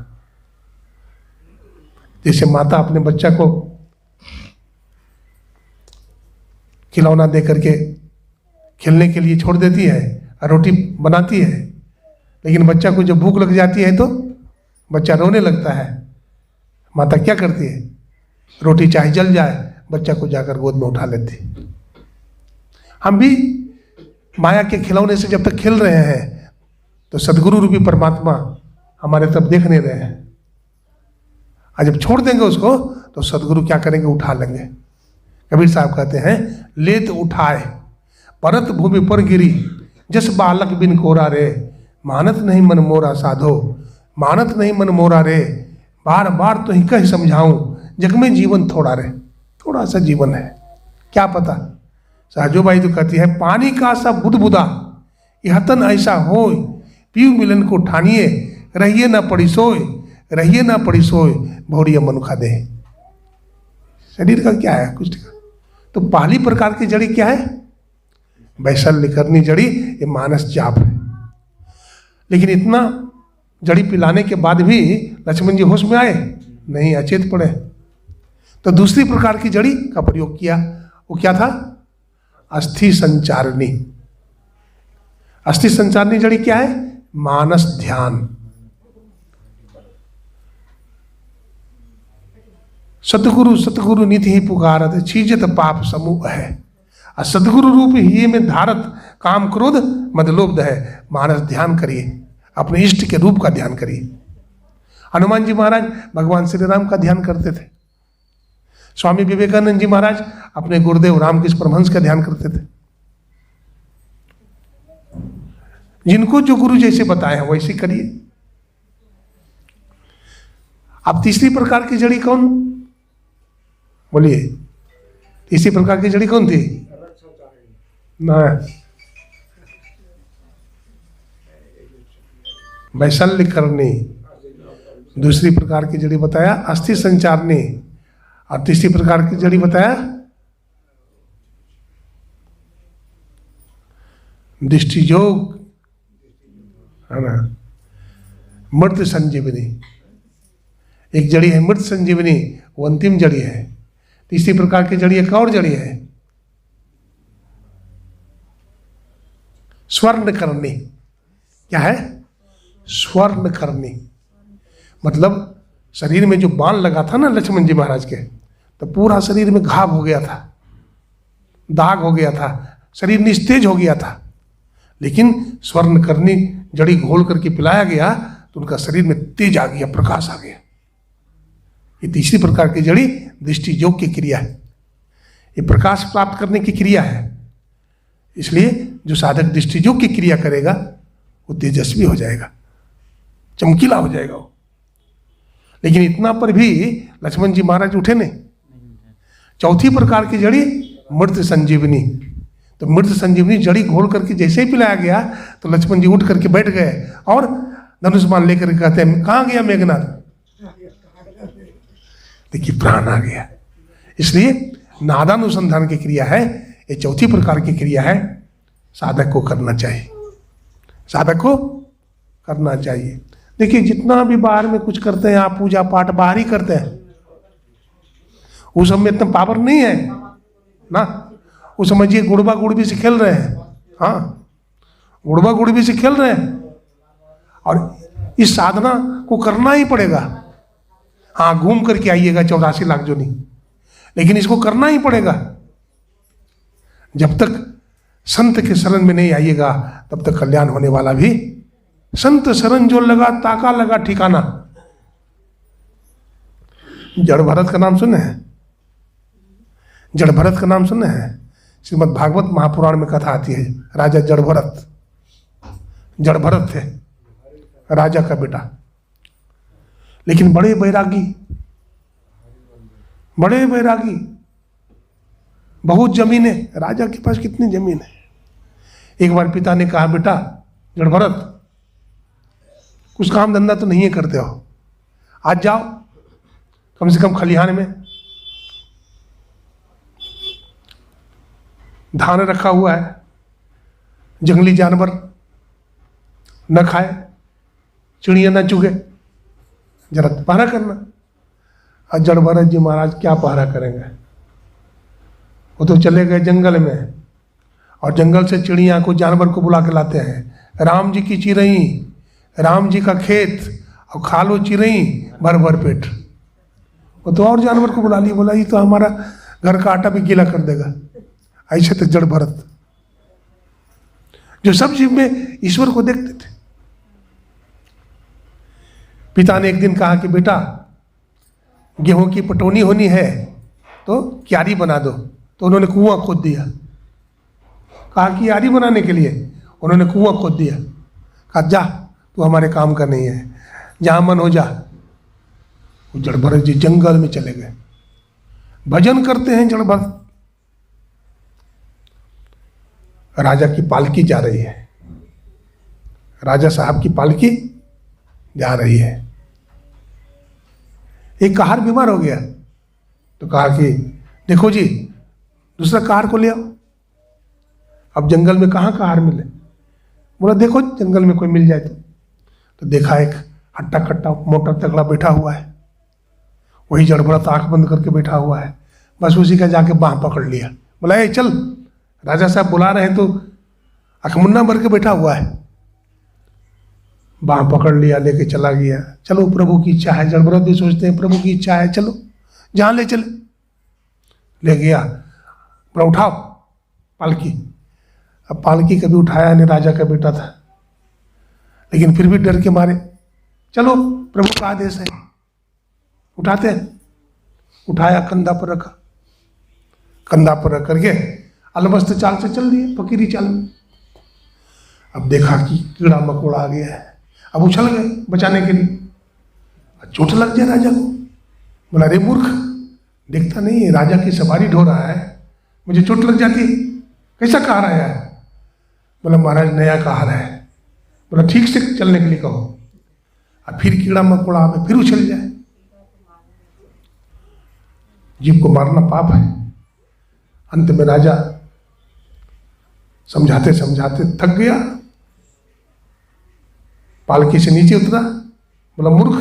जैसे माता अपने बच्चा को खिलौना दे करके खेलने के लिए छोड़ देती है और रोटी बनाती है, लेकिन बच्चा को जब भूख लग जाती है तो बच्चा रोने लगता है। माता क्या करती है? रोटी चाहे जल जाए, बच्चा को जाकर गोद में उठा लेती है। हम भी माया के खिलौने से जब तक खेल रहे हैं तो सदगुरु रूपी परमात्मा हमारे तरफ देख नहीं रहे हैं। और जब छोड़ देंगे उसको तो सदगुरु क्या करेंगे? उठा लेंगे। कबीर साहब कहते हैं, ले तो उठाए परत भूमि पर गिरी, जस बालक बिन कोरा रे, मानत नहीं मन मोरा साधो, मानत नहीं मन मोरा रे, बार बार तो ही कह समझाऊं, जग में जीवन थोड़ा रे। थोड़ा सा जीवन है, क्या पता। सहजोबाई तो कहती है, पानी का सा बुदबुदा यह तन ऐसा हो, पीऊ मिलन को ठानिए, रहिए ना पड़ी सोए, रहिए ना पड़ी सोए, भौरिया मनुखा दे। शरीर का क्या है? कुछ का। तो पहली प्रकार की जड़ी क्या है? वैशल्य करनी जड़ी, ये मानस जाप है। लेकिन इतना जड़ी पिलाने के बाद भी लक्ष्मण जी होश में आए नहीं, अचेत पड़े। तो दूसरी प्रकार की जड़ी का प्रयोग किया। वो क्या था? अस्थि संचारणी। अस्थि संचारणी जड़ी क्या है? मानस ध्यान। सतगुरु सतगुरु निधि ही पुकारत, छीजत पाप समूह है। और सदगुरु रूप ही में धारत, काम क्रोध मदलोभ है। मानस ध्यान करिए, अपने इष्ट के रूप का ध्यान करिए। हनुमान जी महाराज भगवान श्री राम का ध्यान करते थे। स्वामी विवेकानंद जी महाराज अपने गुरुदेव रामकृष्ण परमहंस का ध्यान करते थे। जिनको जो गुरु जैसे बताए हैं वैसे करिए। अब तीसरी प्रकार की जड़ी कौन? बोलिए, तीसरी प्रकार की जड़ी कौन थी? ना, वैशल्य करनी, दूसरी प्रकार की जड़ी बताया अस्थि संचारनी, और तीसरी प्रकार की जड़ी बताया दृष्टि योग, है ना, मृत संजीवनी। एक जड़ी है मृत संजीवनी, वो अंतिम जड़ी है। तीसरी प्रकार की जड़ी एक और जड़ी है स्वर्ण करनी। क्या है? स्वर्ण करनी। मतलब शरीर में जो बाण लगा था ना लक्ष्मण जी महाराज के, तो पूरा शरीर में घाव हो गया था, दाग हो गया था, शरीर निस्तेज हो गया था। लेकिन स्वर्ण करनी जड़ी घोल करके पिलाया गया तो उनका शरीर में तेज आ गया, प्रकाश आ गया। ये तीसरी प्रकार की जड़ी दृष्टि योग की क्रिया है। ये प्रकाश प्राप्त करने की क्रिया है। इसलिए जो साधक दृष्टि योग की क्रिया करेगा वो तेजस्वी हो जाएगा, चमकीला हो जाएगा वो। लेकिन इतना पर भी लक्ष्मण जी महाराज उठे नहीं। चौथी प्रकार की जड़ी मृत संजीवनी। तो मृत संजीवनी जड़ी घोल करके जैसे ही पिलाया गया तो लक्ष्मण जी उठ करके बैठ गए और धनुष बाण लेकर कहते हैं कहाँ गया मेघनाथ? देखिए प्राण आ गया। इसलिए नादानुसंधान की क्रिया है, ये चौथी प्रकार की क्रिया है, साधक को करना चाहिए, साधक को करना चाहिए। देखिए जितना भी बाहर में कुछ करते हैं आप, पूजा पाठ बाहर ही करते हैं, उस सब में इतना पावर नहीं है ना। वो समझिए गुड़बा गुड़बी से खेल रहे हैं, हाँ गुड़बा गुड़बी से खेल रहे हैं। और इस साधना को करना ही पड़ेगा। हाँ घूम करके आइएगा 84 लाख जो नहीं, लेकिन इसको करना ही पड़ेगा। जब तक संत के शरण में नहीं आइएगा तब तक कल्याण होने वाला भी। संत शरण जो लगा ताका लगा ठिकाना। जड़ भरत का नाम सुने हैं? जड़ भरत का नाम सुने हैं? श्रीमद् भागवत महापुराण में कथा आती है। राजा जड़ भरत, जड़ भरत थे राजा का बेटा, लेकिन बड़े बैरागी, बड़े बैरागी, बहुत जमीन है राजा के पास। कितनी जमीन है? एक बार पिता ने कहा बेटा जड़ भरत कुछ काम धंधा तो नहीं है करते हो, आज जाओ कम से कम खलिहान में धान रखा हुआ है, जंगली जानवर न खाए, चिड़िया न चुगे, जरा पहरा करना। और जड़ भरत जी महाराज क्या पहरा करेंगे? वो तो चले गए जंगल में और जंगल से चिड़िया को जानवर को बुला के लाते हैं। राम जी की चिरई, राम जी का खेत, और खा लो चिरई भर भर पेट। वो तो और जानवर को बुला लिया, बोला ये तो हमारा घर का आटा भी गीला कर देगा। ऐसे थे जड़ भरत, जो सब जीव में ईश्वर को देखते थे। पिता ने एक दिन कहा कि बेटा गेहूं की पटौनी होनी है तो क्यारी बना दो। तो उन्होंने कुआं खोद दिया। कहा कि क्यारी बनाने के लिए उन्होंने कुआं खोद दिया। कहा जा तू हमारे काम का नहीं है, जहां मन हो जा। वो जड़ भरत जी जंगल में चले गए, भजन करते हैं जड़ भरत। राजा की पालकी जा रही है, राजा साहब की पालकी जा रही है। एक कहार बीमार हो गया तो कहा कि देखो जी दूसरा कहार को ले आओ। अब जंगल में कहाँ कहार मिले? बोला देखो जंगल में कोई मिल जाए तो देखा एक हट्टा कट्टा मोटा तगड़ा बैठा हुआ है। वही जड़ भरत आंख बंद करके बैठा हुआ है। बस उसी का जाके बाँह पकड़ लिया। बोला ए चल, राजा साहब बुला रहे हैं तो अखमुन्ना भर के बैठा हुआ है। बाँह पकड़ लिया, लेके चला गया। चलो प्रभु की इच्छा है, जड़ भरत भी सोचते हैं प्रभु की इच्छा है, चलो जहाँ ले चले। ले गया, बोला उठाओ पालकी। अब पालकी कभी उठाया नहीं, राजा का बेटा था, लेकिन फिर भी डर के मारे चलो प्रभु का आदेश है, उठाते हैं। उठाया, कंधा पर रखा, कंधा पर रख करके अलमस्त चाल से चल दिए, फकीरी चाल में। अब देखा कि कीड़ा मकोड़ा आ गया है, अब उछल गए बचाने के लिए। चोट लग जाए राजा को। बोला रे मूर्ख, देखता नहीं है राजा की सवारी ढो रहा है, मुझे चोट लग जाती है, कैसा कहार आया है? बोला महाराज नया कहार है। बोला ठीक से चलने के लिए कहो, फिर कीड़ा मकोड़ा आवे, फिर उछल जाए। जीव को मारना पाप है। अंत में राजा समझाते समझाते थक गया, पालकी से नीचे उतरा, बोला मूर्ख,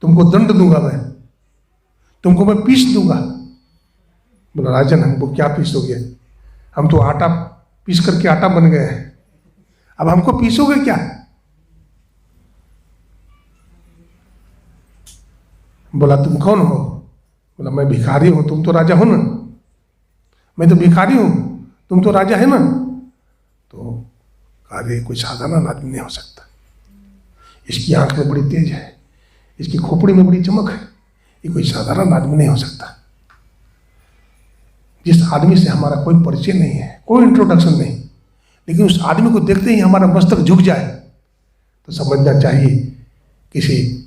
तुमको दंड दूंगा मैं, तुमको मैं पीस दूंगा। बोला राजन, हमको क्या पीसोगे? हम तो आटा पीस करके आटा बन गए हैं, अब हमको पीसोगे क्या? बोला तुम कौन हो? बोला मैं भिखारी हूं, तुम तो राजा हो ना। मैं तो भिखारी हूं, तुम तो राजा है ना। तो अरे कोई साधारण आदमी नहीं हो सकता, इसकी आंख में बड़ी तेज है, इसकी खोपड़ी में बड़ी चमक है, ये कोई साधारण आदमी नहीं हो सकता। जिस आदमी से हमारा कोई परिचय नहीं है, कोई इंट्रोडक्शन नहीं, लेकिन उस आदमी को देखते ही हमारा मस्तक झुक जाए, तो समझना चाहिए किसी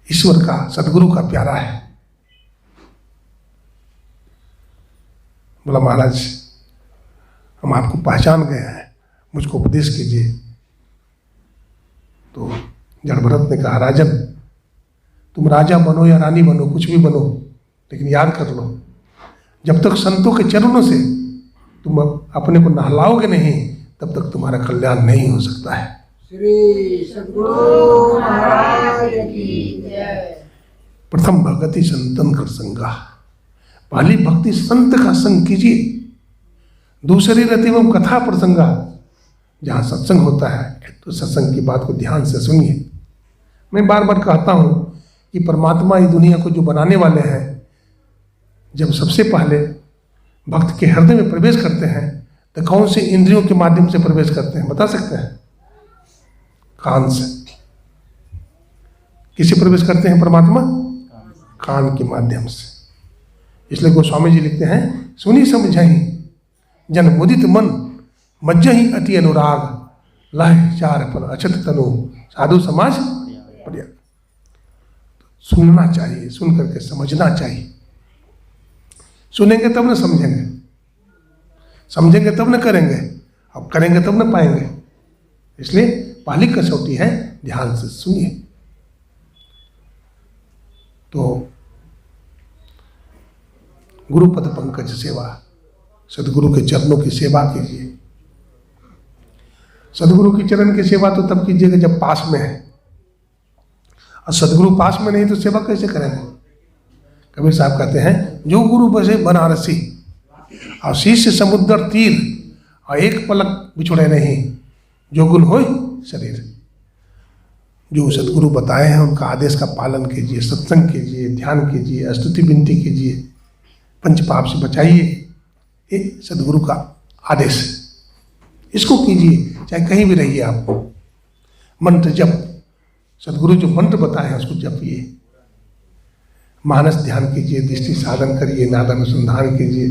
ईश्वर का, सदगुरु का प्यारा है। बोला महाराज, हम आपको पहचान गए हैं, मुझको उपदेश कीजिए। तो जड़ भरत ने कहा, राजन, तुम राजा बनो या रानी बनो, कुछ भी बनो, लेकिन याद कर लो, जब तक संतों के चरणों से तुम अपने को नहलाओगे नहीं, तब तक तुम्हारा कल्याण नहीं हो सकता है। श्री सद्गुरु महाराज की जय। प्रथम भगति संतन कर संगा, पहली भक्ति संत का संग कीजिए। दूसरी रति एवं कथा प्रसंगा, जहाँ सत्संग होता है तो सत्संग की बात को ध्यान से सुनिए। मैं बार बार कहता हूँ कि परमात्मा इस दुनिया को जो बनाने वाले हैं, जब सबसे पहले भक्त के हृदय में प्रवेश करते हैं तो कौन से इंद्रियों के माध्यम से प्रवेश करते हैं, बता सकते हैं? कान से। किसे प्रवेश करते हैं परमात्मा? कान के माध्यम से। इसलिए गोस्वामी जी लिखते हैं, सुनी समझाई जन मुदित मन, मज्जहि अति अनुराग, लह चार फल अछत तनु, साधु समाज पर्याग। सुनना चाहिए, सुन करके समझना चाहिए। सुनेंगे तब न समझेंगे, समझेंगे तब न करेंगे, अब करेंगे तब न पाएंगे। इसलिए पहली कसौटी है, ध्यान से सुनिए। तो गुरुपद पंकज सेवा, सदगुरु के चरणों की सेवा कीजिए। सदगुरु की चरण की सेवा तो तब कीजिएगा जब पास में है, और सदगुरु पास में नहीं तो सेवा कैसे करेंगे? कबीर साहब कहते हैं, जो गुरु बसे बनारसी, और शिष्य समुद्र तीर, और एक पलक बिछुड़े नहीं, जो गुण होय शरीर। जो सदगुरु बताए हैं उनका आदेश का पालन कीजिए, सत्संग कीजिए, ध्यान कीजिए, स्तुति विनती कीजिए, पंच पाप से बचाइए। ये सदगुरु का आदेश है, इसको कीजिए, चाहे कहीं भी रहिए आप। मंत्र जप, सदगुरु जो मंत्र बताए हैं उसको जपिए। मानस ध्यान कीजिए, दृष्टि साधन करिए, नाद अनुसंधान कीजिए,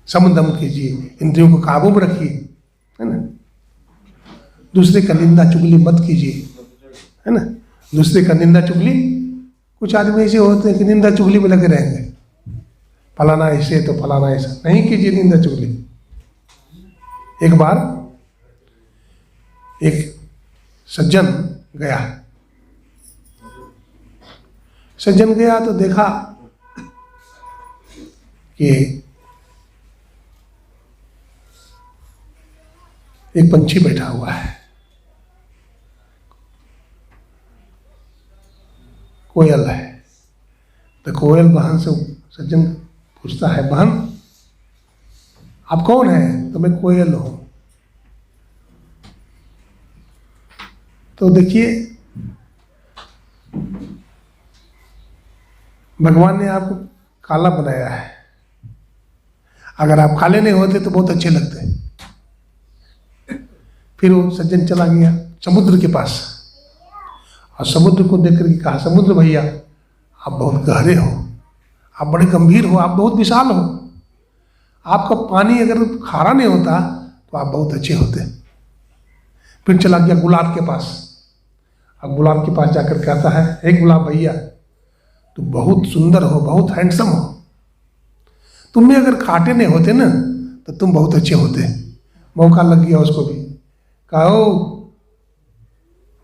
समदम कीजिए, इंद्रियों को काबू में रखिए, है ना। दूसरे का निंदा चुगली मत कीजिए, है ना। दूसरे का निंदा चुगली, कुछ आदमी ऐसे होते हैं कि निंदा चुगली में लगे रहेंगे, फलाना ऐसे तो फलाना ऐसा। नहीं कीजिए निंदा चुगली। एक बार एक सज्जन गया, तो देखा कि एक पंछी बैठा हुआ है, कोयल है। तो कोयल बहन से सज्जन पूछता है, बहन आप कौन है? तो मैं कोयल हूं। तो देखिए, भगवान ने आपको काला बनाया है, अगर आप काले नहीं होते तो बहुत अच्छे लगते। फिर वो सज्जन चला गया समुद्र के पास, और समुद्र को देख करके कहा, समुद्र भैया आप बहुत गहरे हो, आप बड़े गंभीर हो, आप बहुत विशाल हो, आपका पानी अगर खारा नहीं होता तो आप बहुत अच्छे होते। फिर चला गया गुलाब के पास। अब गुलाब के पास जाकर कहता है, हे गुलाब भैया तुम बहुत सुंदर हो, बहुत हैंडसम हो, तुम में अगर कांटे नहीं होते ना तो तुम बहुत अच्छे होते। मौका लग गया उसको भी, कहो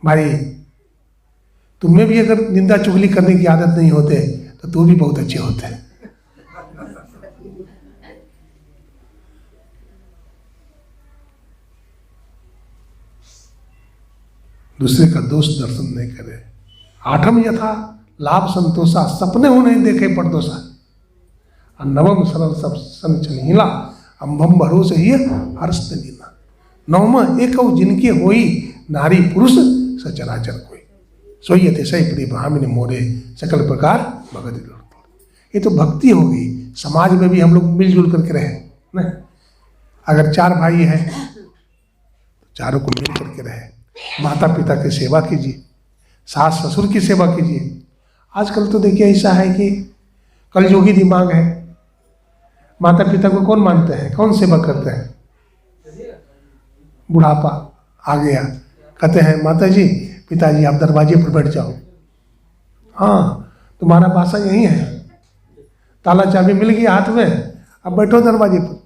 भाई तुम्हें भी अगर निंदा चुगली करने की आदत नहीं होते तो तू भी बहुत अच्छे होते। दूसरे का दोष दर्शन नहीं करे। आठम यथा लाभ संतोषा, सपने हो नहीं देखे परदोषा। और नवम सरल सब संचनीला, अम्भम भरोसे ही हर्ष नीला। नवमा एक जिनके होई नारी पुरुष सचराचर कोई, सोई अतिशय प्रिय भामिनी मोरे सकल प्रकार भगत लोग। ये तो भक्ति हो गई। समाज में भी हम लोग मिलजुल करके रहे ना। अगर 4 भाई हैं तो चारों को मिल करके रहे। माता पिता की सेवा कीजिए, सास ससुर की सेवा कीजिए। आजकल तो देखिए ऐसा है कि कलयुगी दिमाग है। माता पिता को कौन मानते हैं, कौन सेवा करते हैं? बुढ़ापा आ गया, कहते हैं माता जी पिताजी आप दरवाजे पर बैठ जाओ। हाँ, तुम्हारा बासा यही है, ताला चाबी मिल गई हाथ में, अब बैठो दरवाजे पर।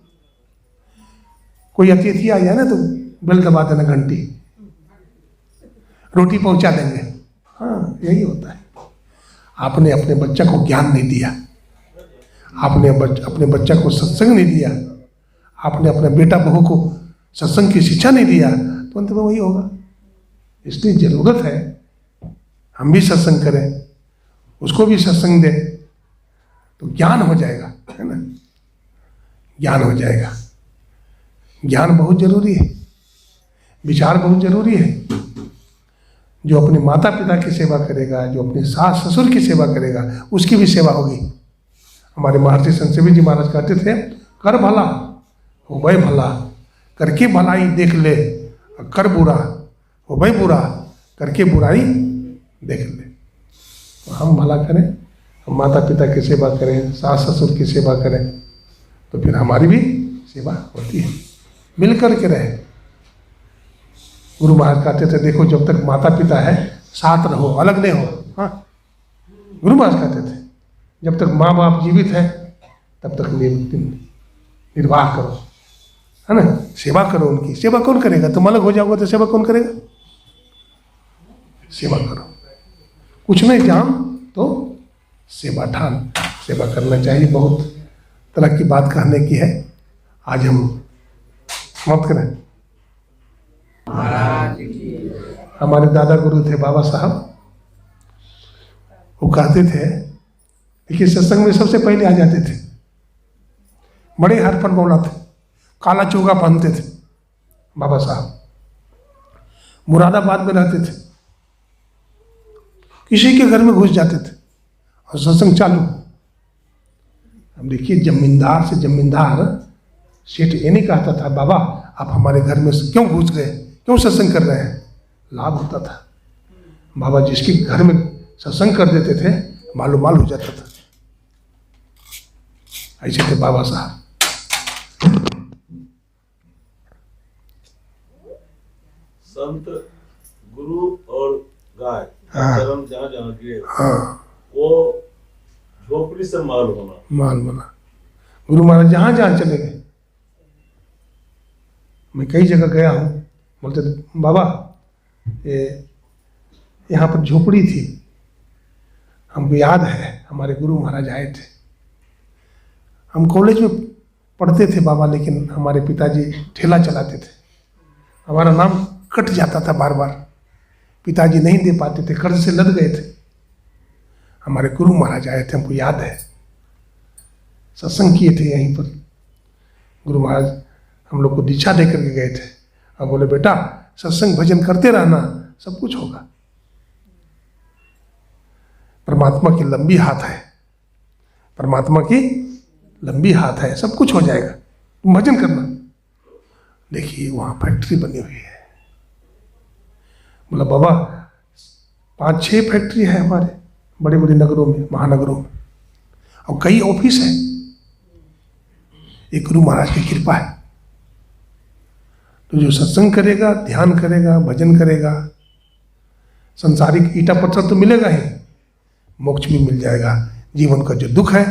कोई अतिथि आ जाए ना तो बेल दबा देना, घंटी, रोटी पहुंचा देंगे। हाँ, यही होता है। आपने अपने बच्चा को ज्ञान नहीं दिया, आपने अपने बच्चा को सत्संग नहीं दिया, आपने अपने बेटा बहू को सत्संग की शिक्षा नहीं दिया, तो अंत में वही होगा। इसलिए जरूरत है हम भी सत्संग करें, उसको भी सत्संग दें, तो ज्ञान हो जाएगा, है ना। ज्ञान हो जाएगा। ज्ञान बहुत जरूरी है, विचार बहुत जरूरी है। जो अपने माता पिता की सेवा करेगा, जो अपने सास ससुर की सेवा करेगा, उसकी भी सेवा होगी। हमारे महर्षि संजीवी जी महाराज कहते थे, कर भला हो भाई भला, करके भलाई देख ले, कर बुरा हो भाई बुरा, करके बुराई देख ले। तो हम भला करें, हम माता पिता की सेवा करें, सास ससुर की सेवा करें, तो फिर हमारी भी सेवा होती है। मिल कर के रहे। गुरु महाराज कहते थे, देखो जब तक माता पिता है साथ रहो, अलग नहीं हो। हाँ, गुरु महाराज कहते थे जब तक माँ बाप जीवित है तब तक निर्वाह करो, है ना, सेवा करो उनकी। सेवा कौन करेगा? तुम अलग हो जाओगे तो सेवा कौन करेगा? सेवा करो। कुछ नहीं जान तो सेवा ठान, सेवा करना चाहिए। बहुत तरह की बात कहने की है, आज हम समाप्त करें। हमारे दादा गुरु थे बाबा साहब, वो कहते थे, देखिए सत्संग में सबसे पहले आ जाते थे, बड़े हाथ पर मौला थे, काला चोगा पहनते थे बाबा साहब, मुरादाबाद में रहते थे, किसी के घर में घुस जाते थे और सत्संग चालू। अब देखिए जमींदार से जमींदार सेठ ये नहीं कहता था, बाबा आप हमारे घर में क्यों घुस गए, क्यों सत्संग कर रहे हैं? लाभ होता था। बाबा जिसके घर में सत्संग कर देते थे मालूम माल हो जाता था। ऐसे थे बाबा साहब। संत गुरु और गाय कर्म जहाँ जहाँ किए, वो झोपड़ी से माल बना। गुरु महाराज जहाँ जहाँ चले गए, मैं कई जगह गया हूँ, बोलते थे बाबा यहाँ पर झोपड़ी थी, हमको याद है हमारे गुरु महाराज आए थे। हम कॉलेज में पढ़ते थे बाबा, लेकिन हमारे पिताजी ठेला चलाते थे, हमारा नाम कट जाता था बार बार, पिताजी नहीं दे पाते थे, कर्ज से लद गए थे। हमारे गुरु महाराज आए थे, हमको याद है, सत्संग किए थे यहीं पर। गुरु महाराज हम लोग को दीक्षा दे करके गए थे और बोले बेटा सत्संग भजन करते रहना, सब कुछ होगा। परमात्मा की लंबी हाथ है, परमात्मा की लंबी हाथ है, सब कुछ हो जाएगा, तुम भजन करना। देखिए वहाँ फैक्ट्री बनी हुई है। बोला बाबा 5-6 फैक्ट्री है हमारे बड़े बड़े नगरों में, महानगरों में, और कई ऑफिस है। ये गुरु महाराज की कृपा है। तो जो सत्संग करेगा, ध्यान करेगा, भजन करेगा, संसारिक ईटा पत्थर तो मिलेगा ही, मोक्ष भी मिल जाएगा। जीवन का जो दुख है,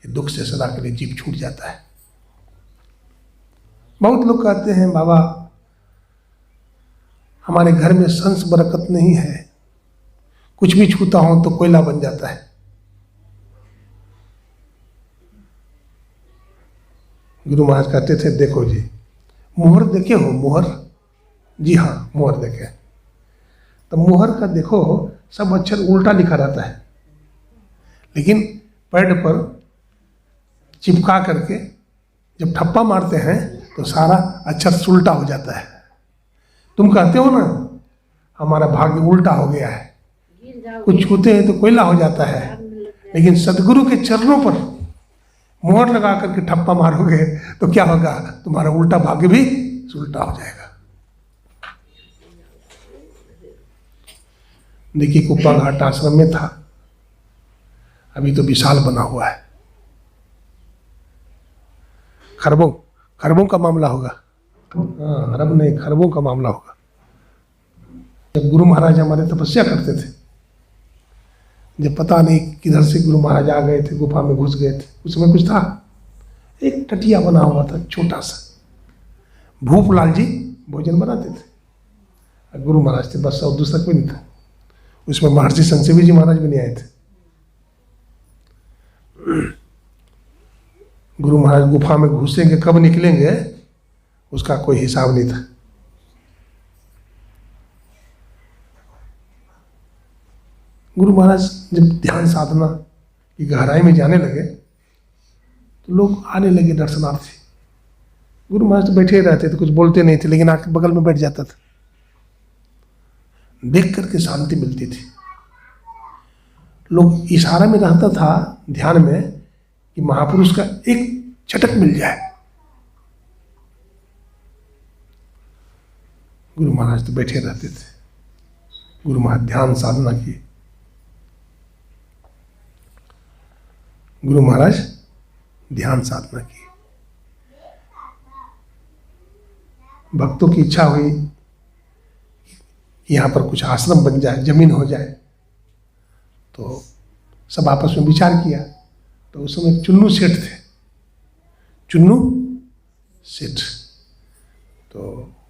ये दुख से सदा के लिए जीव छूट जाता है। बहुत लोग कहते हैं बाबा हमारे घर में संस बरकत नहीं है, कुछ भी छूता हो तो कोयला बन जाता है। गुरु महाराज कहते थे, देखो जी, मोहर देखे हो मोहर? जी हाँ, मोहर देखे। तो मोहर का देखो सब अक्षर उल्टा लिखा रहता है, लेकिन पैड पर चिपका करके जब ठप्पा मारते हैं तो सारा अक्षर उल्टा हो जाता है। तुम कहते हो ना हमारा भाग्य उल्टा हो गया है, गिर जाओ कुछ छूते हैं तो कोयला हो जाता है, लेकिन सदगुरु के चरणों पर मोहर लगा करके ठप्पा मारोगे तो क्या होगा? तुम्हारा उल्टा भाग्य भी उल्टा हो जाएगा। देखिए, कुप्पा घाट आश्रम में था, अभी तो विशाल बना हुआ है। खरबों का मामला होगा। हाँ, अरब नहीं, खरबों का मामला होगा। जब गुरु महाराज हमारे तपस्या करते थे, जब पता नहीं किधर से गुरु महाराज आ गए थे, गुफा में घुस गए थे, उसमें कुछ था, एक टटिया बना हुआ था छोटा सा, भूपलाल जी भोजन बनाते थे, और गुरु महाराज थे बस, और दूसरा कोई नहीं था। उसमें महर्षि संजीवी जी महाराज भी नहीं आए थे। गुरु महाराज गुफा में घुसेंगे, कब निकलेंगे उसका कोई हिसाब नहीं था। गुरु महाराज जब ध्यान साधना की गहराई में जाने लगे तो लोग आने लगे दर्शनार्थी। गुरु महाराज तो बैठे रहते थे, कुछ बोलते नहीं थे, लेकिन आके बगल में बैठ जाता था। देख करके शांति मिलती थी। लोग इशारा में रहता था ध्यान में कि महापुरुष का एक झटक मिल जाए। गुरु महाराज तो बैठे रहते थे। गुरु महाराज ध्यान साधना की। गुरु महाराज ध्यान साधना की। भक्तों की इच्छा हुई कि यहाँ पर कुछ आश्रम बन जाए, जमीन हो जाए, तो सब आपस में विचार किया। तो उस समय चुन्नू सेठ थे, चुन्नू सेठ। तो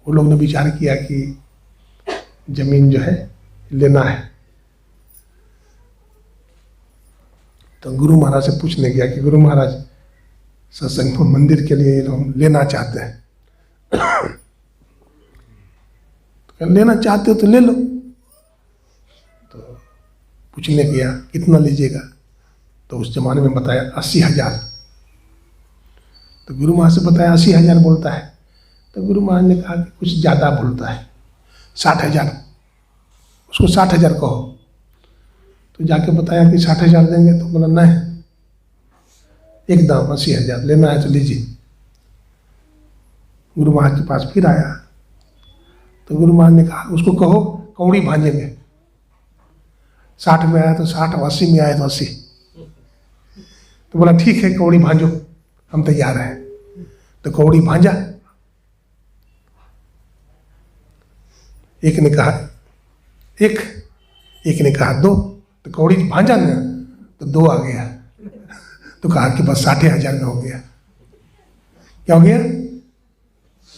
वो लोग ने विचार किया कि जमीन जो है लेना है। तो गुरु महाराज से पूछने गया कि गुरु महाराज, सत्संग मंदिर के लिए हम लेना चाहते हैं। तो लेना चाहते हो तो ले लो। तो पूछने गया कितना लीजिएगा? तो उस जमाने में बताया 80,000। तो गुरु महाराज से बताया 80,000 बोलता है। तो गुरु महाराज ने कहा कि कुछ ज़्यादा बोलता है, 60,000, उसको 60,000 कहो। तो जाके बताया कि 60,000 देंगे? तो बोला नहीं, एकदम 80,000 लेना है तो लीजिए। गुरु महाराज के पास फिर आया। तो गुरु महाराज ने कहा उसको कहो कौड़ी भांजेंगे। 60 में आया तो 60, 80 में आया तो 80। तो बोला ठीक है, कौड़ी भांजो, हम तैयार हैं। तो कौड़ी भांजा। एक ने कहा एक, एक ने कहा 2। तो कौड़ी भांजा ना, तो 2 आ गया। तो कहा कि बस 60,000 में हो गया। क्या हो गया?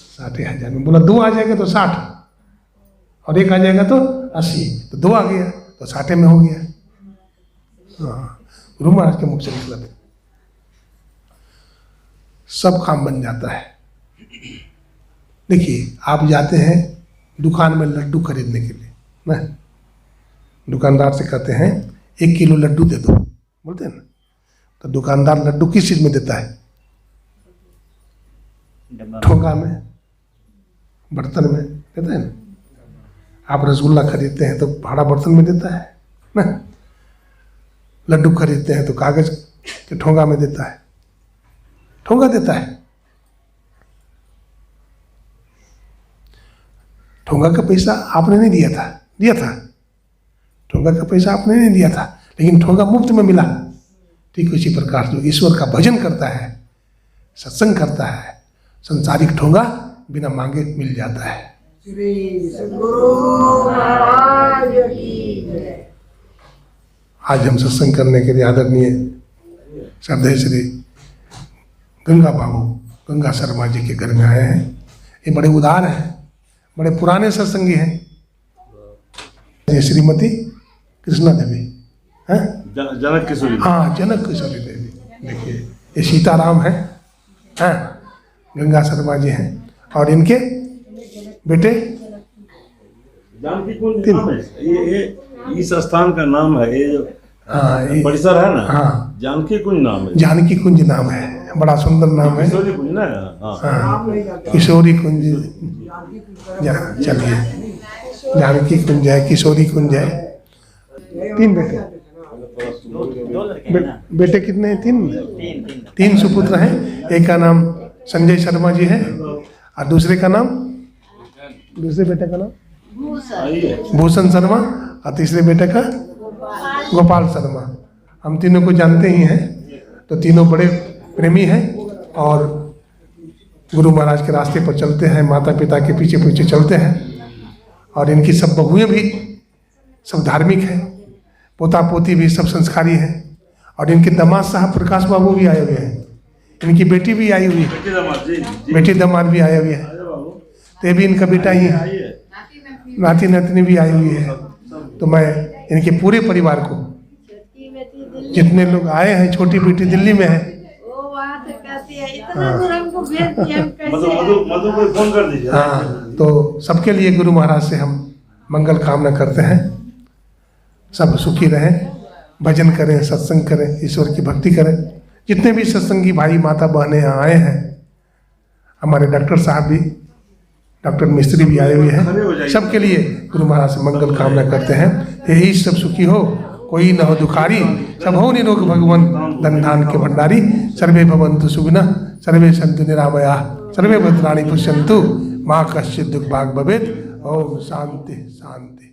60,000 में। बोला 2 आ जाएगा तो 60, और 1 आ जाएगा तो 80। तो 2 आ गया तो 60 में हो गया। हाँ, गुरु महाराज के मुख से निकला था। सब काम बन जाता है। देखिए, आप जाते हैं दुकान में लड्डू खरीदने के लिए ना, दुकानदार से कहते हैं 1 किलो लड्डू दे दो, बोलते हैं ना। तो दुकानदार लड्डू किस चीज में देता है? ठोंगा में, बर्तन में देता है ना। आप रसगुल्ला खरीदते हैं तो भाड़ा बर्तन में देता है ना। लड्डू खरीदते हैं तो कागज के ठोंगा में देता है, ठोंगा देता है। ठोंगा का पैसा आपने नहीं दिया था, दिया था। ठोंगा का पैसा आपने नहीं दिया था, लेकिन ठोंगा मुफ्त में मिला। ठीक उसी प्रकार जो ईश्वर का भजन करता है, सत्संग करता है, संसारिक ठोंगा बिना मांगे मिल जाता है। श्री सद्गुरु महाराज की जय। आज हम सत्संग करने के लिए आदरणीय श्रद्धेय श्री गंगा बाबू, गंगा शर्मा जी के घर में आए हैं। ये बड़े उदार हैं, बड़े पुराने सत्संगी हैं। ये श्रीमती कृष्णा देवी हैं? जनक किशोरी। हाँ, जनक किशोरी देवी। देखिए ये सीताराम है, हैं? गंगा शर्मा जी हैं, और इनके बेटे जानकी कुंज नाम है ये इस स्थान का नाम है, ये जो हाँ, ये परिसर है ना, हाँ, जानकी कुंज नाम है। जानकी कुंज नाम है, बड़ा सुंदर नाम है। किशोरी कुंज ना। हाँ हाँ, किशोरी कुंज। चलिए, जानकी कुंज है, किशोरी कुंज है। 3 बेटे। दो लड़के हैं ना? बेटे कितने हैं? 3। तीन तीन 3 सुपुत्र हैं। एक का नाम संजय शर्मा जी है, और दूसरे का नाम, दूसरे बेटे का नाम भूषण शर्मा, और तीसरे बेटे का गोपाल शर्मा। हम तीनों को जानते ही हैं, तो तीनों बड़े प्रेमी हैं और गुरु महाराज के रास्ते पर चलते हैं, माता पिता के पीछे पीछे चलते हैं। और इनकी सब बहुएं भी सब धार्मिक हैं, पोता पोती भी सब संस्कारी हैं। और इनके दामाद साहब प्रकाश बाबू भी आए हुए हैं, इनकी बेटी भी आई हुई है, बेटी दामाद भी आए हुए हैं, तो ये भी इनका बेटा ही है। नाती नातनी भी आई हुई है। तो मैं इनके पूरे परिवार को, छोटी बेटी दिल्ली, जितने लोग आए हैं, छोटी बेटी दिल्ली में है, वो वहाँ से कहती है इतना दूर हमको भेज दिया, हम मधु कैसे को फोन कर दीजिए। हाँ, तो सबके लिए गुरु महाराज से हम मंगल कामना करते हैं। सब सुखी रहें, भजन करें, सत्संग करें, ईश्वर की भक्ति करें। जितने भी सत्संगी भाई माता बहनें यहाँ आए हैं, हमारे डॉक्टर साहब भी, डॉक्टर मिस्त्री भी आए हुए हैं, सबके लिए गुरु महाराज से मंगल कामना करते हैं। यही सब सुखी हो, कोई न हो दुखारी, सब हो निरोग भगवान धन धान के भंडारी। सर्वे भवन्तु सुखिनः, सर्वे सन्तु निरामयाः, सर्वे भद्राणि पश्यन्तु, माँ कश्चित् दुःख भाग् भवेत्। ओम शांति शांति।